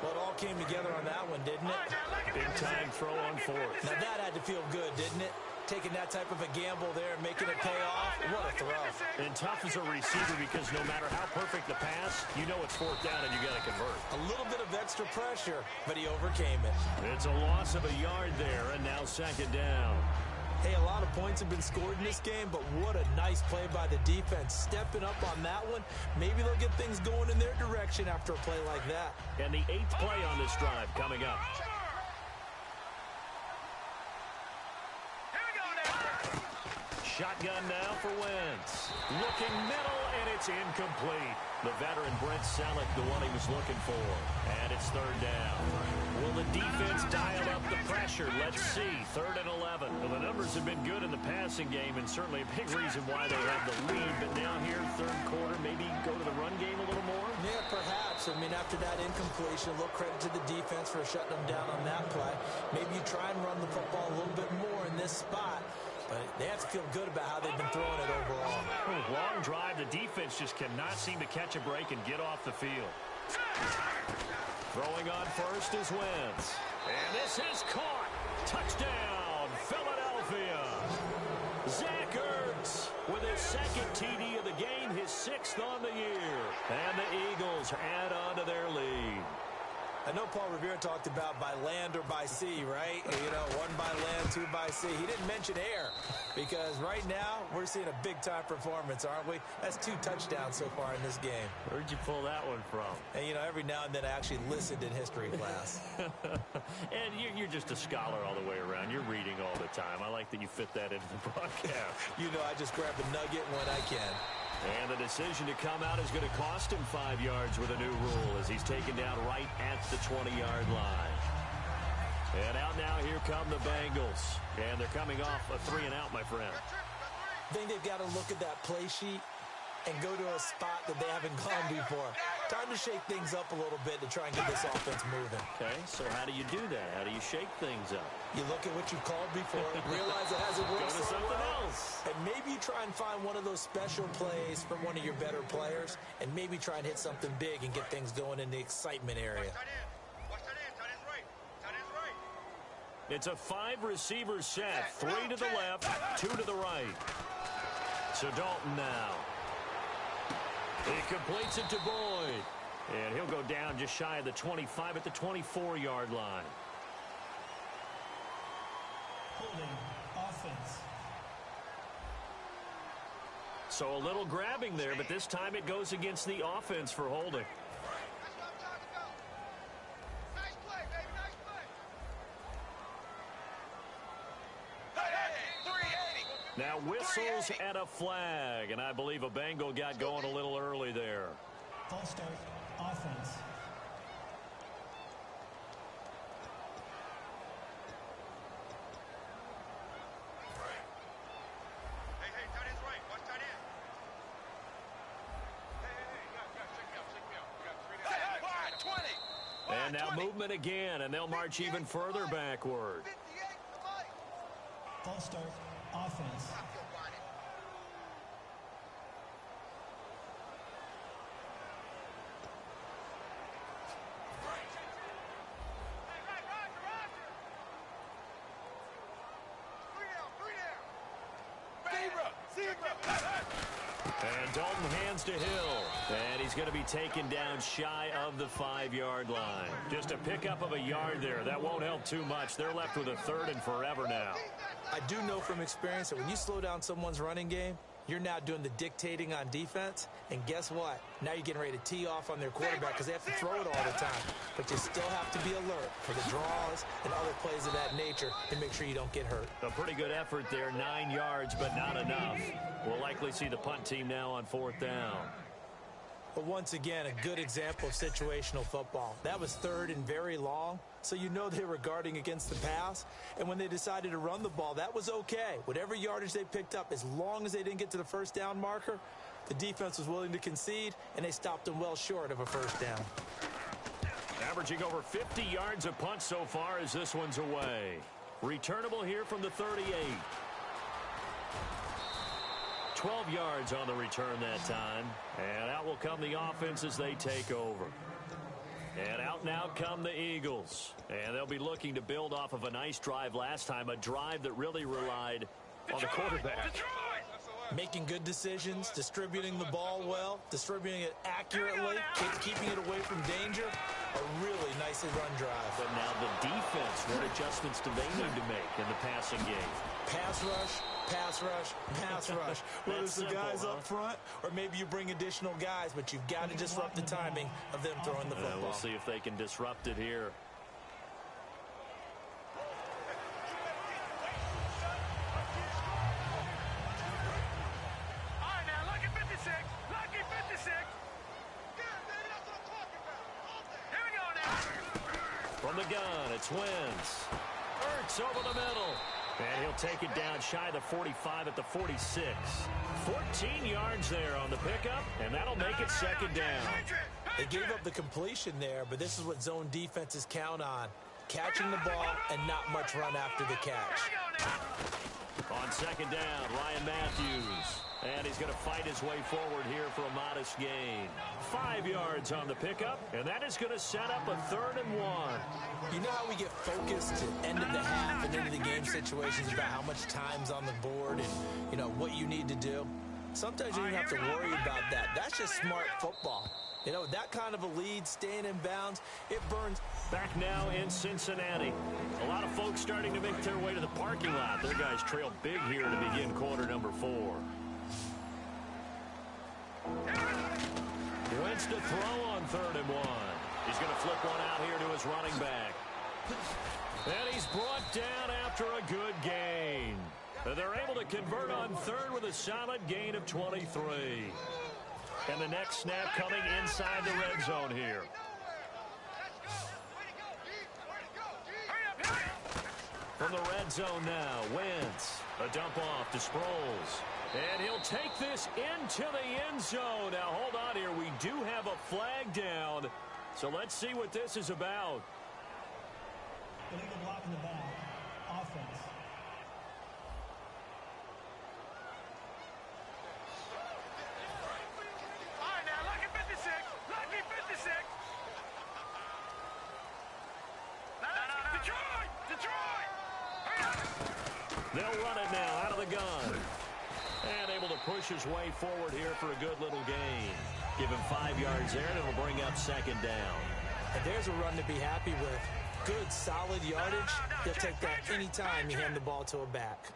Well, it all came together on that one, didn't it? Big time throw on 4th. Now that had to feel good, didn't it? Taking that type of a gamble there and making it pay off. What a throw. And tough as a receiver because no matter how perfect the pass, you know it's 4th down and you got to convert. A little bit of extra pressure, but he overcame it. It's a loss of a yard there, and now 2nd down. Hey, a lot of points have been scored in this game, but what a nice play by the defense. Stepping up on that one, maybe they'll get things going in their direction after a play like that. And the 8th play on this drive coming up. Shotgun now for Wentz. Looking middle, and it's incomplete. The veteran Brent Salek, the one he was looking for. And it's 3rd down. Will the defense dial up the pressure? Let's see. 3rd and 11. Well, the numbers have been good in the passing game, and certainly a big reason why they have the lead. But now here, 3rd quarter, maybe go to the run game a little more? Yeah, perhaps. So, I mean, after that incompletion, a little credit to the defense for shutting them down on that play. Maybe you try and run the football a little bit more in this spot, but they have to feel good about how they've been throwing it overall. Long drive. The defense just cannot seem to catch a break and get off the field. Throwing on first is Wentz. And this is caught. Touchdown, Philadelphia. Zach Ertz with his second TD of the game, his 6th on the year. And the Eagles add on to their lead. I know Paul Revere talked about by land or by sea, right? You know, 1 by land, 2 by sea. He didn't mention air because right now we're seeing a big-time performance, aren't we? That's 2 touchdowns so far in this game. Where'd you pull that one from? And, you know, every now and then I actually listened in history class. And you're just a scholar all the way around. You're reading all the time. I like that you fit that into the broadcast. You know, I just grab a nugget when I can. And the decision to come out is going to cost him 5 yards with a new rule as he's taken down right at the 20-yard line. And out now, here come the Bengals. And they're coming off a 3-and-out, my friend. I think they've got to look at that play sheet and go to a spot that they haven't gone before. Time to shake things up a little bit to try and get this offense moving. Okay, so how do you do that? How do you shake things up? You look at what you've called before, realize it hasn't worked Go to so something well, else. and maybe you try and find one of those special plays from one of your better players, and maybe try and hit something big and get things going in the excitement area. It's a 5-receiver set. 3 to the left, 2 to the right. So Dalton now. He completes it to Boyd. And he'll go down just shy of the 25 at the 24-yard line. Holding offense. So a little grabbing there, but this time it goes against the offense for holding. That's what I'm talking about. Nice play, baby. Nice play. Hey, 380. Now whistles and a flag, and I believe a Bengal got going a little early there. False start offense. Hey, tight end's right. Watch tight end. Check me out. We got 3 down. 20. And now movement again, and they'll march even further backward. 58 to Mike. False start offense. Stop your whining. And Dalton hands to Hill. And he's going to be taken down shy of the 5-yard line. Just a pickup of a yard there. That won't help too much. They're left with a 3rd and forever now. I do know from experience that when you slow down someone's running game, you're now doing the dictating on defense. And guess what? Now you're getting ready to tee off on their quarterback because they have to throw it all the time. But you still have to be alert for the draws and other plays of that nature to make sure you don't get hurt. A pretty good effort there. 9 yards, but not enough. We'll likely see the punt team now on 4th down. But once again, a good example of situational football. That was 3rd and very long, so you know they were guarding against the pass. And when they decided to run the ball, that was okay. Whatever yardage they picked up, as long as they didn't get to the 1st down marker, the defense was willing to concede, and they stopped them well short of a 1st down. Averaging over 50 yards a punt so far as this one's away. Returnable here from the 38. 12 yards on the return that time. And out will come the offense as they take over. And out now come the Eagles. And they'll be looking to build off of a nice drive last time, a drive that really relied on the quarterback. Making good decisions, distributing the ball well, distributing it accurately, keeping it away from danger. A really nicely run drive. But now the defense, what adjustments do they need to make in the passing game? Pass rush, pass rush, pass rush. Whether it's the simple, guys huh? up front or maybe you bring additional guys, but you've got to disrupt the timing of them throwing the football. We'll see if they can disrupt it here. All right, now, lucky 56. Lucky 56. Good, baby. That's what I'm talking about. Here we go now. From the gun, it's Wentz. Ertz over the middle. And he'll take it down shy of the 45 at the 46. 14 yards there on the pickup, and that'll make it 2nd down. Patriot. They gave up the completion there, but this is what zone defenses count on. Catching the ball and not much run after the catch. On second down, Ryan Matthews. And he's going to fight his way forward here for a modest gain. 5 yards on the pickup, and that is going to set up a 3rd and 1. You know how we get focused at end of the half and into the game situations about how much time's on the board and, you know, what you need to do? Sometimes you don't have to worry about that. That's just smart football. You know, that kind of a lead, staying in bounds, it burns. Back now in Cincinnati. A lot of folks starting to make their way to the parking lot. Their guys trail big here to begin quarter number 4. Wentz to throw on 3rd and 1. He's going to flip one out here to his running back. And he's brought down after a good gain. They're able to convert on 3rd with a solid gain of 23. And the next snap coming inside the red zone here. From the red zone now, Wentz. A dump off to Sproles. And he'll take this into the end zone. Now, hold on here. We do have a flag down. So let's see what this is about. Illegal block in the back. Offense. All right, now, lucky 56. Lucky 56. No. Detroit! Detroit! They'll run it now out of the gun. And able to push his way forward here for a good little gain. Give him 5 yards there, and it'll bring up 2nd down. And there's a run to be happy with. Good, solid yardage. He'll take that any time you hand the ball to a back.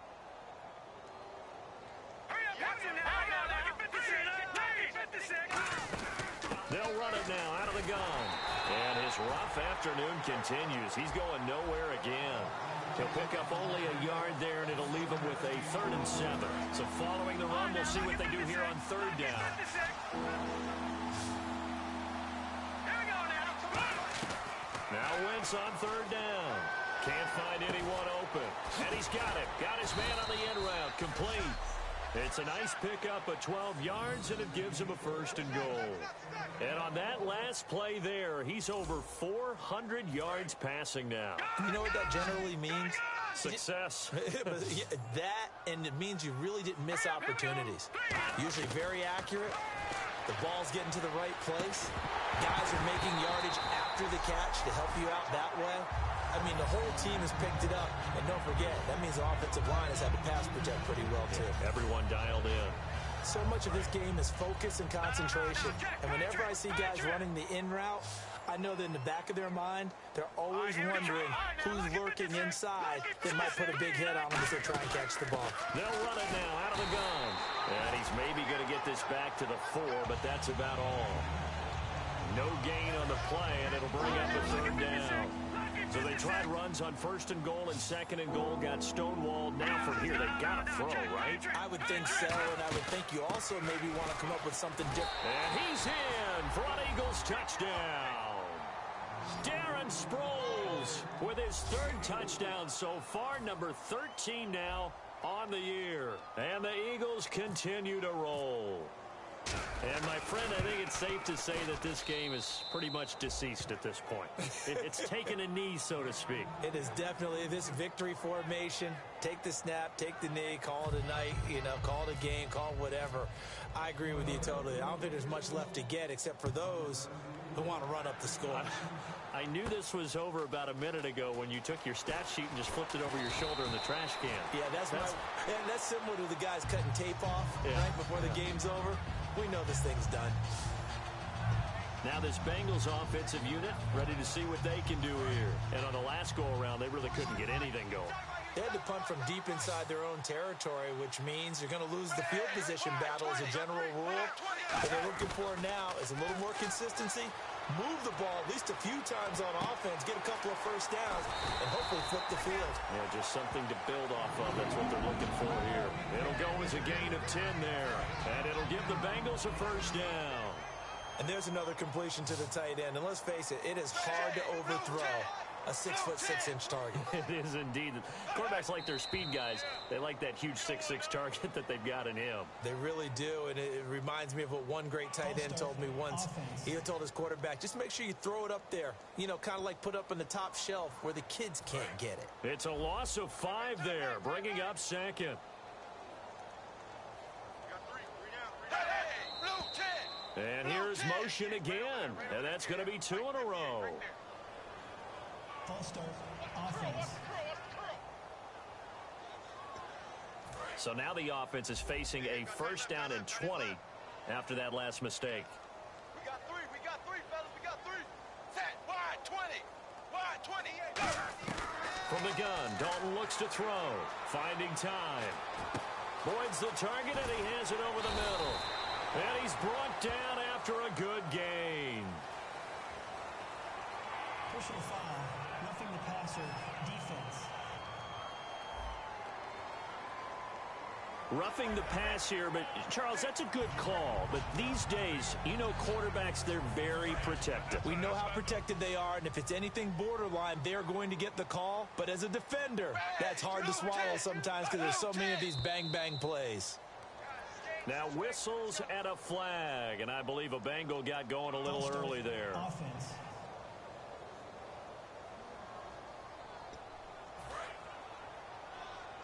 They'll run it now out of the gun. And his rough afternoon continues. He's going nowhere again. He'll pick up only a yard there, and it'll leave him with a 3rd and 7. So following the run, we'll see what they do here on 3rd down. Now Wentz on 3rd down. Can't find anyone open. And he's got it. Got his man on the end route. Complete. It's a nice pickup of 12 yards, and it gives him a 1st and goal. And on that last play there, he's over 400 yards passing now. You know what that generally means? Success. That, and it means you really didn't miss opportunities. Usually very accurate. The ball's getting to the right place. Guys are making yardage after the catch to help you out that way. I mean, the whole team has picked it up. And don't forget, that means the offensive line has had to pass protect pretty well, too. Everyone dialed in. So much of this game is focus and concentration. And whenever I see guys running the in route, I know that in the back of their mind, they're always wondering who's lurking inside that might put a big hit on them as they try and catch the ball. They'll run it now out of the gun. And he's maybe going to get this back to the 4, but that's about all. No gain on the play, and it'll bring up the 3rd down. So they tried runs on 1st and goal and 2nd and goal, got stonewalled. Now from here, they've got to throw, right? I would think so, and I would think you also maybe want to come up with something different. And he's in for an Eagles touchdown. Darren Sproles with his 3rd touchdown so far, number 13 now on the year. And the Eagles continue to roll. And, my friend, I think it's safe to say that this game is pretty much deceased at this point. It's taken a knee, so to speak. It is definitely this victory formation. Take the snap, take the knee, call it a night, call it a game, call it whatever. I agree with you totally. I don't think there's much left to get except for those who want to run up the score. I knew this was over about a minute ago when you took your stat sheet and just flipped it over your shoulder in the trash can. Yeah, that's similar to the guys cutting tape off right before the game's over. We know this thing's done. Now this Bengals offensive unit ready to see what they can do here. And on the last go-around, they really couldn't get anything going. They had to punt from deep inside their own territory, which means you're going to lose the field position battle as a general rule. What they're looking for now is a little more consistency. Move the ball at least a few times on offense, get a couple of 1st downs, and hopefully flip the field. Yeah, just something to build off of. That's what they're looking for here. It'll go as a gain of 10 there, and it'll give the Bengals a 1st down. And there's another completion to the tight end. And let's face it, it is hard to overthrow a 6'6" target. It is indeed. Quarterbacks like their speed guys. They like that huge 6'6" target that they've got in him. They really do, and it reminds me of what one great tight end told me once. He told his quarterback, just make sure you throw it up there, you know, kind of like put up on the top shelf where the kids can't get it. It's a loss of 5 there, bringing up second. And here's motion again, and that's going to be 2 in a row. False start, offense. So now the offense is facing a first down and 20 after that last mistake. We got 3, fellas, we got 3. Set, wide 20, wide 20. From the gun, Dalton looks to throw, finding time. Boyd's the target, and he has it over the middle. And he's brought down after a good gain. Personal foul, roughing the passer, defense. Roughing the pass here, but Charles, that's a good call. But these days, you know, quarterbacks, they're very protective. We know how protected they are, and if it's anything borderline, they're going to get the call. But as a defender, that's hard to swallow sometimes because there's so many of these bang-bang plays. Now whistles and a flag, and I believe a Bengal got going a little early there. Offense.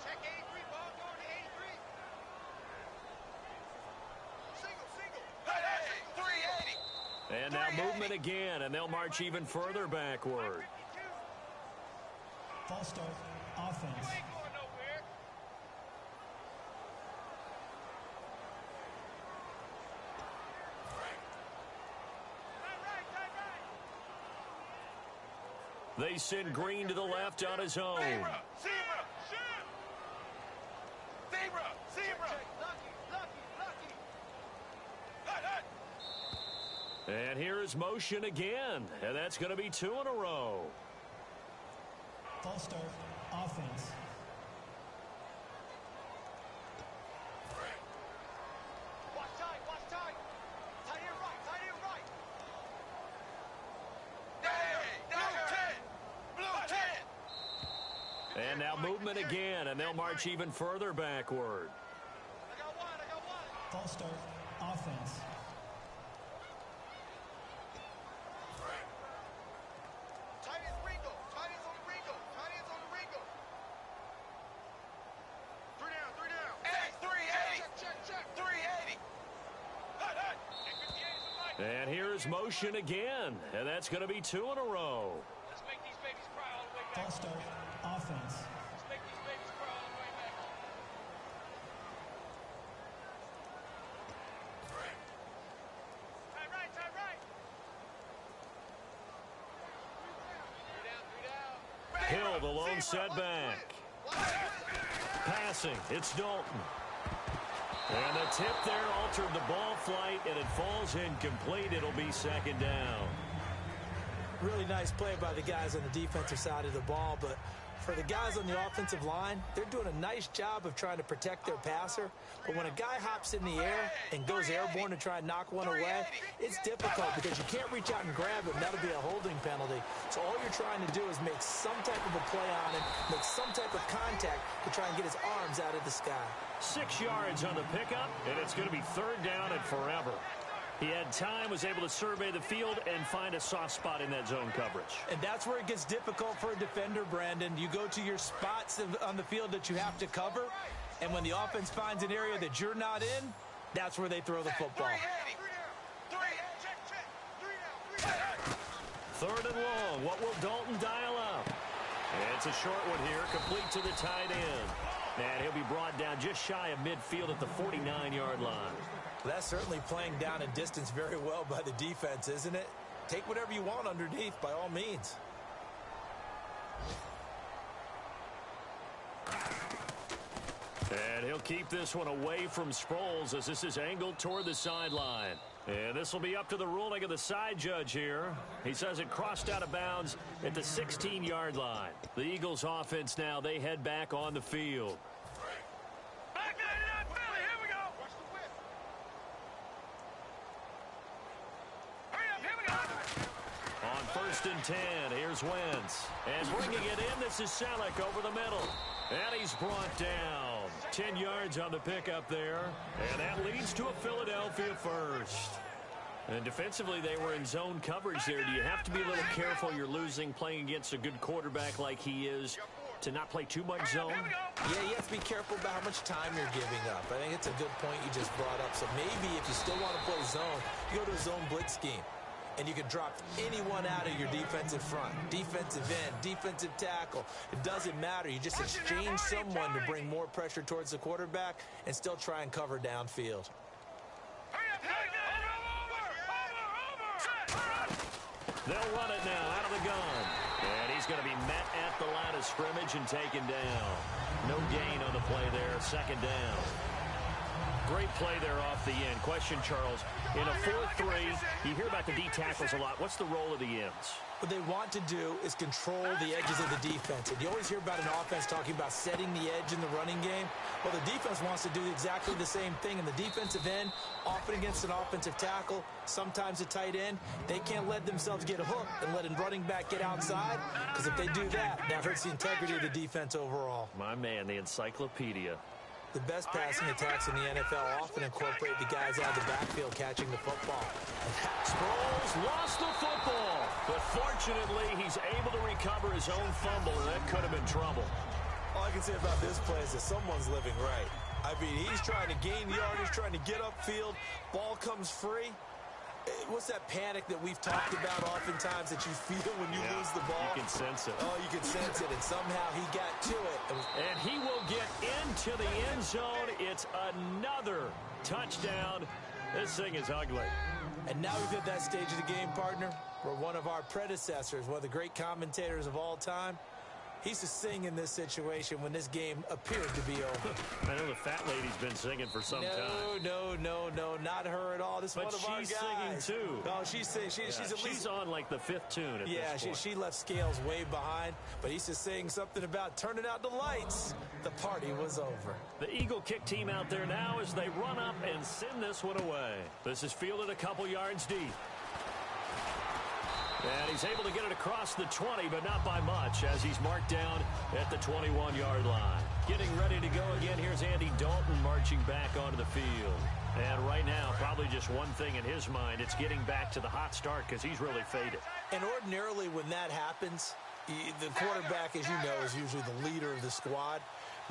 Check 83, ball going to 83. Single. Hey, 380. And now movement again, and they'll march even further backward. False start, offense. You ain't going nowhere. They send Green to the left on his own. Zebra, shoot. Zebra. Lucky. Hey. And here is motion again, and that's going to be 2 in a row. False start, offense. Watch tight. Tight end right. Hey, blue 10. And now movement again, and they'll march even further backward. I got one. False start, offense. Tight end's Ringo. Tight end's on the Ringo. 3 down. Hey, 380. Check. 380. Hey. And here's motion again, and that's going to be 2 in a row. Let's make these babies cry all the way back. False start, offense. Let's make these babies cry all the way back. Tight right. 3 down. Hill, the lone setback. Passing, it's Dalton. And the tip there altered the ball flight, and it falls incomplete. It'll be second down. Really nice play by the guys on the defensive side of the ball, but for the guys on the offensive line, they're doing a nice job of trying to protect their passer. But when a guy hops in the air and goes airborne to try and knock one away, it's difficult because you can't reach out and grab it, and that'll be a holding penalty. So all you're trying to do is make some type of a play on him, make some type of contact to try and get his arms out of the sky. 6 yards on the pickup, and it's going to be 3rd down and forever. He had time, was able to survey the field and find a soft spot in that zone coverage. And that's where it gets difficult for a defender, Brandon. You go to your spots on the field that you have to cover, and when the offense finds an area that you're not in, that's where they throw the football. 3rd and long. What will Dalton dial up? It's a short one here, complete to the tight end. And he'll be brought down just shy of midfield at the 49-yard line. That's certainly playing down in distance very well by the defense, isn't it? Take whatever you want underneath, by all means. And he'll keep this one away from Sproles as this is angled toward the sideline. And this will be up to the ruling of the side judge here. He says it crossed out of bounds at the 16-yard line. The Eagles offense now, they head back on the field. Back 99 Philly, here we go. Watch the whip. Hurry up, here we go. On 1st and 10. Here's Wentz. And bringing it in, this is Selleck over the middle. And he's brought down. 10 yards on the pickup there. And that leads to a Philadelphia first. And defensively, they were in zone coverage there. Do you have to be a little careful? You're losing playing against a good quarterback like he is to not play too much zone? Yeah, you have to be careful about how much time you're giving up. I think it's a good point you just brought up. So maybe if you still want to play zone, you go to a zone blitz scheme. And you can drop anyone out of your defensive front, defensive end, defensive tackle. It doesn't matter. You just exchange someone to bring more pressure towards the quarterback and still try and cover downfield. They'll run it now out of the gun. And he's going to be met at the line of scrimmage and taken down. No gain on the play there. Second down. Great play there off the end. Question, Charles. In a 4-3, you hear about the D tackles a lot. What's the role of the ends? What they want to do is control the edges of the defense. And you always hear about an offense talking about setting the edge in the running game. Well, the defense wants to do exactly the same thing. And the defensive end, often against an offensive tackle, sometimes a tight end, they can't let themselves get hooked and let a running back get outside. Because if they do that, that hurts the integrity of the defense overall. My man, the encyclopedia. The best passing attacks in the NFL often incorporate the guys out of the backfield catching the football. Sproles lost the football, but fortunately he's able to recover his own fumble, and that could have been trouble. All I can say about this play is that someone's living right. I mean, he's trying to gain yardage, trying to get upfield. Ball comes free. What's that panic that we've talked about oftentimes that you feel when you lose the ball? You can sense it. Oh, you can sense it, and somehow he got to it. And he will get into the end zone. It's another touchdown. This thing is ugly. And now we've hit that stage of the game, partner, where one of our predecessors, one of the great commentators of all time, he used to sing in this situation when this game appeared to be over. I know the fat lady's been singing for some time. No, not her at all. This is one of our guys. But she's singing too. No, she's singing. She's on like the 5th tune at this point. She left Scales way behind, but he's just saying something about turning out the lights. The party was over. The Eagle kick team out there now as they run up and send this one away. This is fielded a couple yards deep. And he's able to get it across the 20, but not by much, as he's marked down at the 21-yard line. Getting ready to go again. Here's Andy Dalton marching back onto the field. And right now, probably just one thing in his mind. It's getting back to the hot start because he's really faded. And ordinarily when that happens, the quarterback, as you know, is usually the leader of the squad.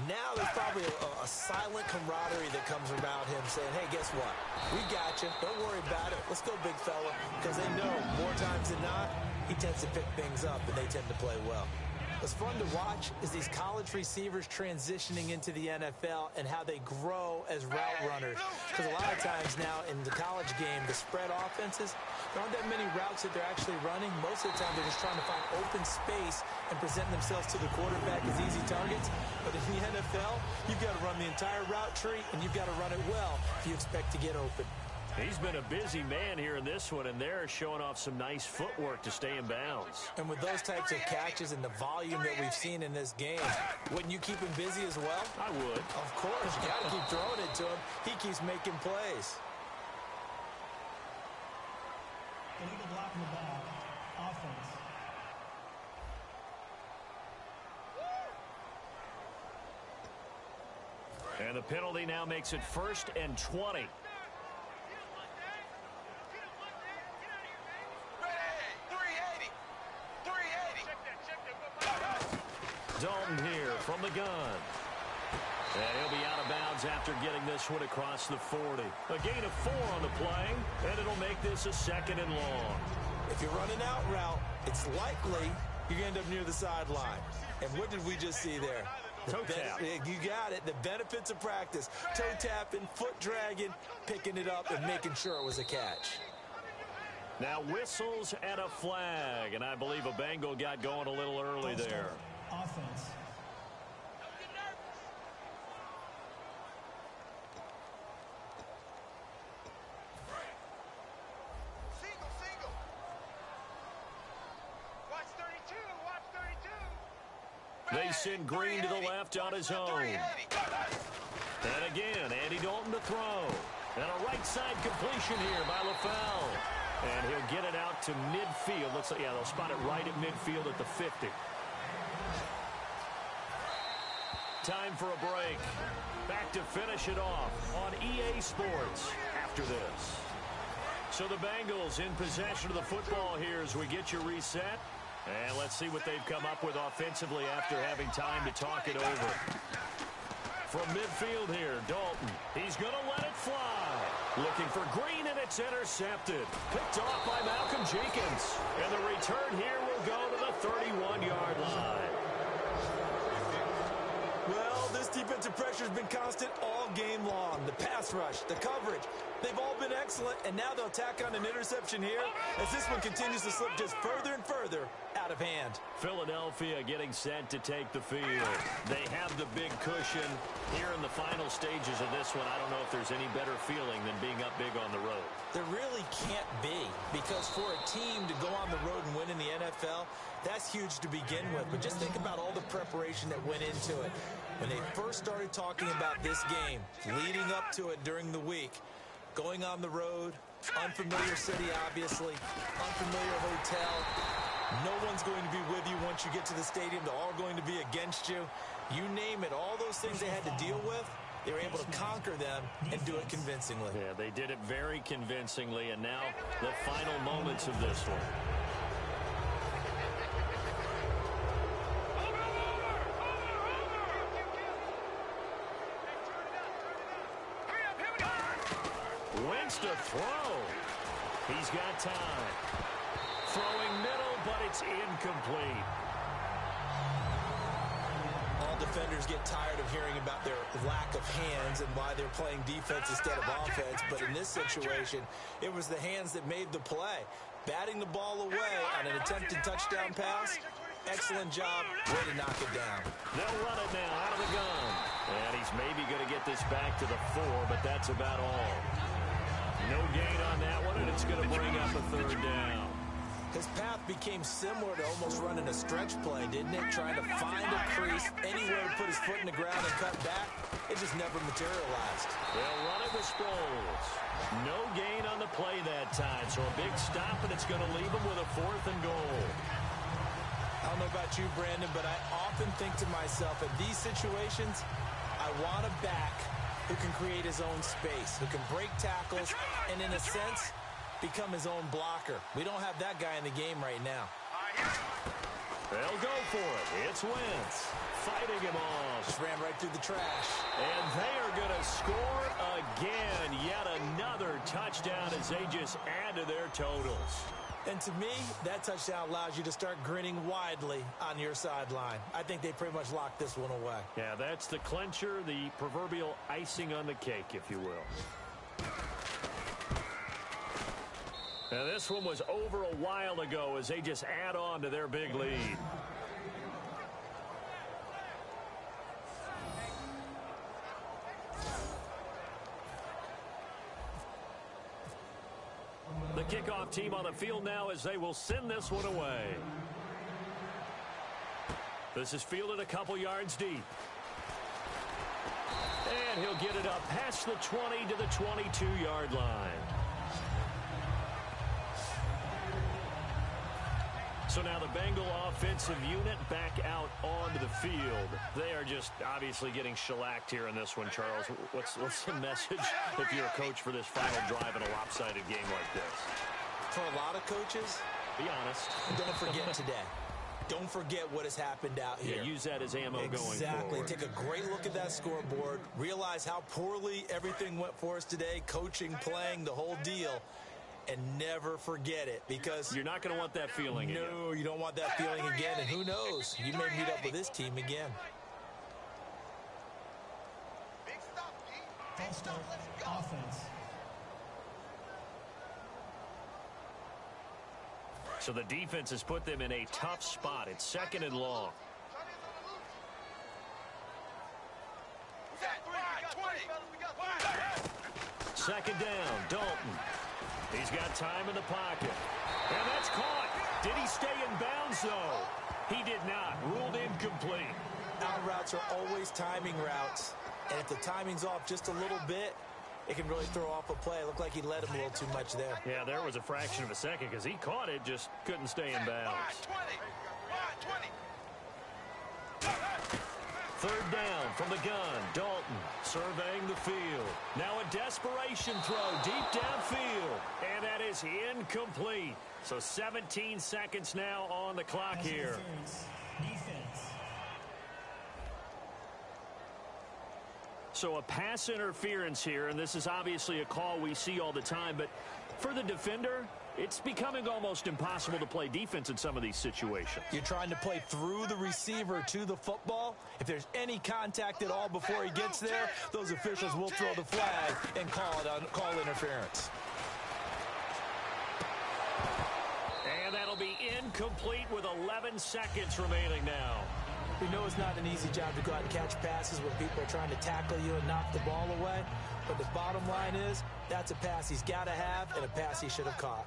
Now there's probably a silent camaraderie that comes around him saying, hey, guess what? We got you. Don't worry about it. Let's go, big fella. Because they know more times than not, he tends to pick things up, and they tend to play well. What's fun to watch is these college receivers transitioning into the NFL and how they grow as route runners. Because a lot of times now in the college game, the spread offenses, there aren't that many routes that they're actually running. Most of the time, they're just trying to find open space and present themselves to the quarterback as easy targets. But in the NFL, you've got to run the entire route tree, and you've got to run it well if you expect to get open. He's been a busy man here in this one, and they're showing off some nice footwork to stay in bounds. And with those types of catches and the volume that we've seen in this game, wouldn't you keep him busy as well? I would. Of course. You got to keep throwing it to him. He keeps making plays. Illegal blocking the ball. Offense. And the penalty now makes it 1st and 20. Dalton here from the gun. And he'll be out of bounds after getting this one across the 40. A gain of 4 on the play, and it'll make this a 2nd and long. If you're running out route, it's likely you're going to end up near the sideline. And what did we just see there? Toe tap. You got it. The benefits of practice. Toe tapping, foot dragging, picking it up, and making sure it was a catch. Now whistles and a flag, and I believe a Bengal got going a little early there. Offense. Single. Watch 32. They send Green to the left on his own. And again, Andy Dalton to throw. And a right side completion here by LaFell. And he'll get it out to midfield. Looks like, yeah, they'll spot it right at midfield at the 50. Time for a break. Back to finish it off on EA Sports after this. So the Bengals in possession of the football here as we get you reset. And let's see what they've come up with offensively after having time to talk it over. From midfield here, Dalton. He's going to let it fly. Looking for Green, and it's intercepted. Picked off by Malcolm Jenkins. And the return here will go to the 31-yard line. Well, this defensive pressure has been constant all game long. The pass rush, the coverage, they've all been excellent, and now they'll tack on an interception here as this one continues to slip just further and further out of hand. Philadelphia getting set to take the field. They have the big cushion here in the final stages of this one. I don't know if there's any better feeling than being up big on the road. There really can't be, because for a team to go on the road and win in the NFL, that's huge to begin with. But just think about all the preparation that went into it. When they first started talking about this game, leading up to it during the week, going on the road, unfamiliar city, obviously, unfamiliar hotel. No one's going to be with you once you get to the stadium. They're all going to be against you. You name it, all those things they had to deal with, they were able to conquer them and do it convincingly. Yeah, they did it very convincingly, and now the final moments of this one. Wins to throw. He's got time. Throwing middle, but it's incomplete. All defenders get tired of hearing about their lack of hands and why they're playing defense instead of offense. But in this situation, it was the hands that made the play. Batting the ball away on an attempted touchdown pass. Excellent job. Way to knock it down. They'll run it now out of the gun. And he's maybe going to get this back to the 4, but that's about all. No gain on that one, and it's going to bring up a third down. His path became similar to almost running a stretch play, didn't it? Trying to find a crease, anywhere to put his foot in the ground and cut back. It just never materialized. They'll run it with Sproles. No gain on the play that time, so a big stop, and it's going to leave him with a 4th and goal. I don't know about you, Brandon, but I often think to myself, in these situations, I want a back who can create his own space, who can break tackles, and in a sense, become his own blocker. We don't have that guy in the game right now. They'll go for it. It's Wentz fighting him off. Just ran right through the trash. And they are going to score again. Yet another touchdown as they just add to their totals. And to me, that touchdown allows you to start grinning widely on your sideline. I think they pretty much locked this one away. Yeah, that's the clincher, the proverbial icing on the cake, if you will. Now, this one was over a while ago as they just add on to their big lead. The kickoff team on the field now as they will send this one away. This is fielded a couple yards deep. And he'll get it up past the 20 to the 22-yard line. So now the Bengal offensive unit back out onto the field. They are just obviously getting shellacked here in this one, Charles. What's the message if you're a coach for this final drive in a lopsided game like this? For a lot of coaches, be honest. Don't forget today. Don't forget what has happened out here. Yeah, use that as ammo going forward. Exactly. Take a great look at that scoreboard. Realize how poorly everything went for us today. Coaching, playing, the whole deal. And never forget it, because you're not going to want that feeling again. No, you don't want that feeling again. And who knows? You may meet up with this team again. False start, offense. So the defense has put them in a tough spot. It's 2nd and long. Second down, Dalton. He's got time in the pocket. And that's caught. Did he stay in bounds, though? He did not. Ruled incomplete. Out routes are always timing routes. And if the timing's off just a little bit, It can really throw off a play. It looked like he led him a little too much there. Yeah, there was a fraction of a second because he caught it, just couldn't stay in bounds. 20. Third down from the gun. Dalton surveying the field. Now a desperation throw deep downfield. And that is incomplete. So 17 seconds now on the clock here. Defense. So a pass interference here, and this is obviously a call we see all the time, but for the defender, it's becoming almost impossible to play defense in some of these situations. You're trying to play through the receiver to the football. If there's any contact at all before he gets there, those officials will throw the flag and call interference. And that'll be incomplete with 11 seconds remaining now. We know it's not an easy job to go out and catch passes when people are trying to tackle you and knock the ball away. But the bottom line is, that's a pass he's got to have and a pass he should have caught.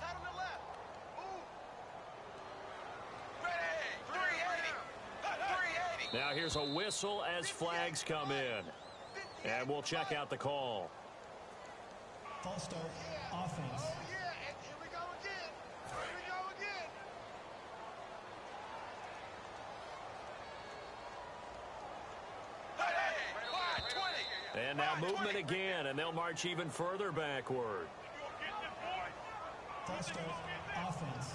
Now here's a whistle as flags come in. And we'll check out the call. False start. Offense. And now movement again, and they'll march even further backward. False start. Offense.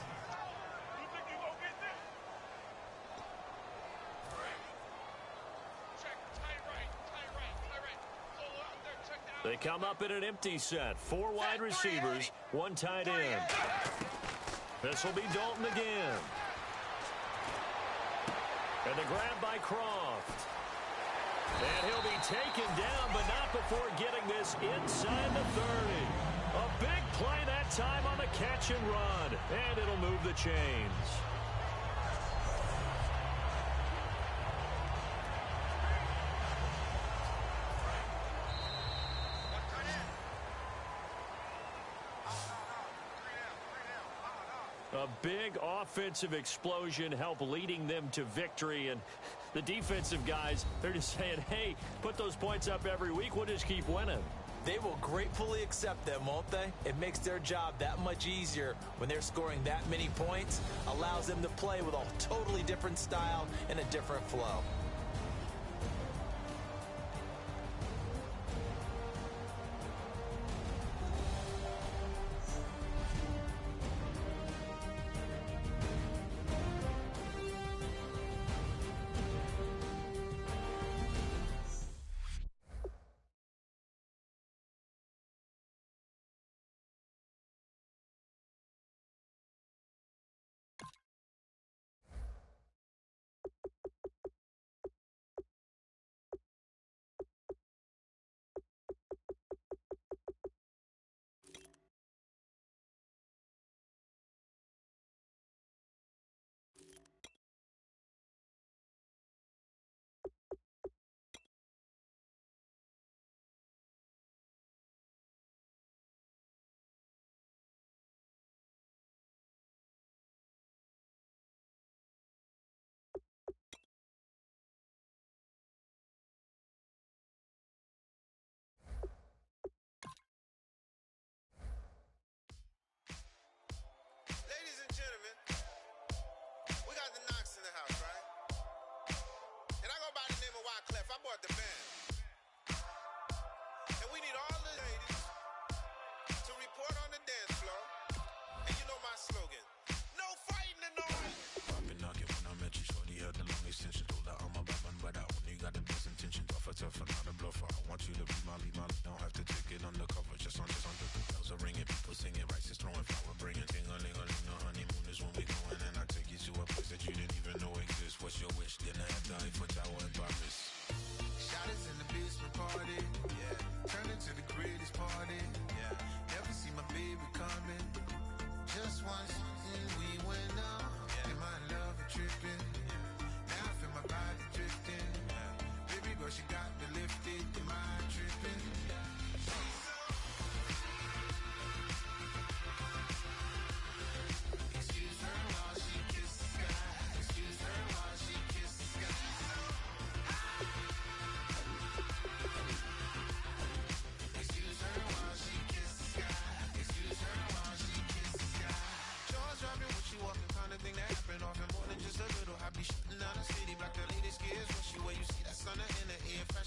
They come up in an empty set. 4 wide receivers, 1 tight end. This will be Dalton again. And the grab by Croft. And he'll be taken down, but not before getting this inside the 30. A big play that time on the catch and run. And it'll move the chains. A big offensive explosion helped leading them to victory. And the defensive guys, they're just saying, hey, put those points up every week. We'll just keep winning. They will gratefully accept them, won't they? It makes their job that much easier when they're scoring that many points. Allows them to play with a totally different style and a different flow.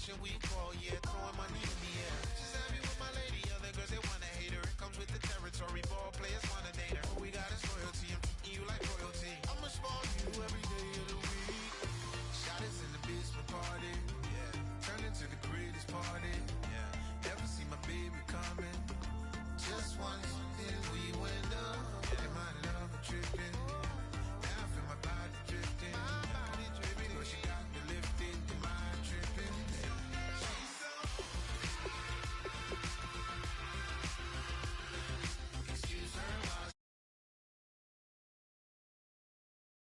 celebration week all year, throwing money in the air. She's happy with my lady, other girls they wanna hate her. It comes with the territory.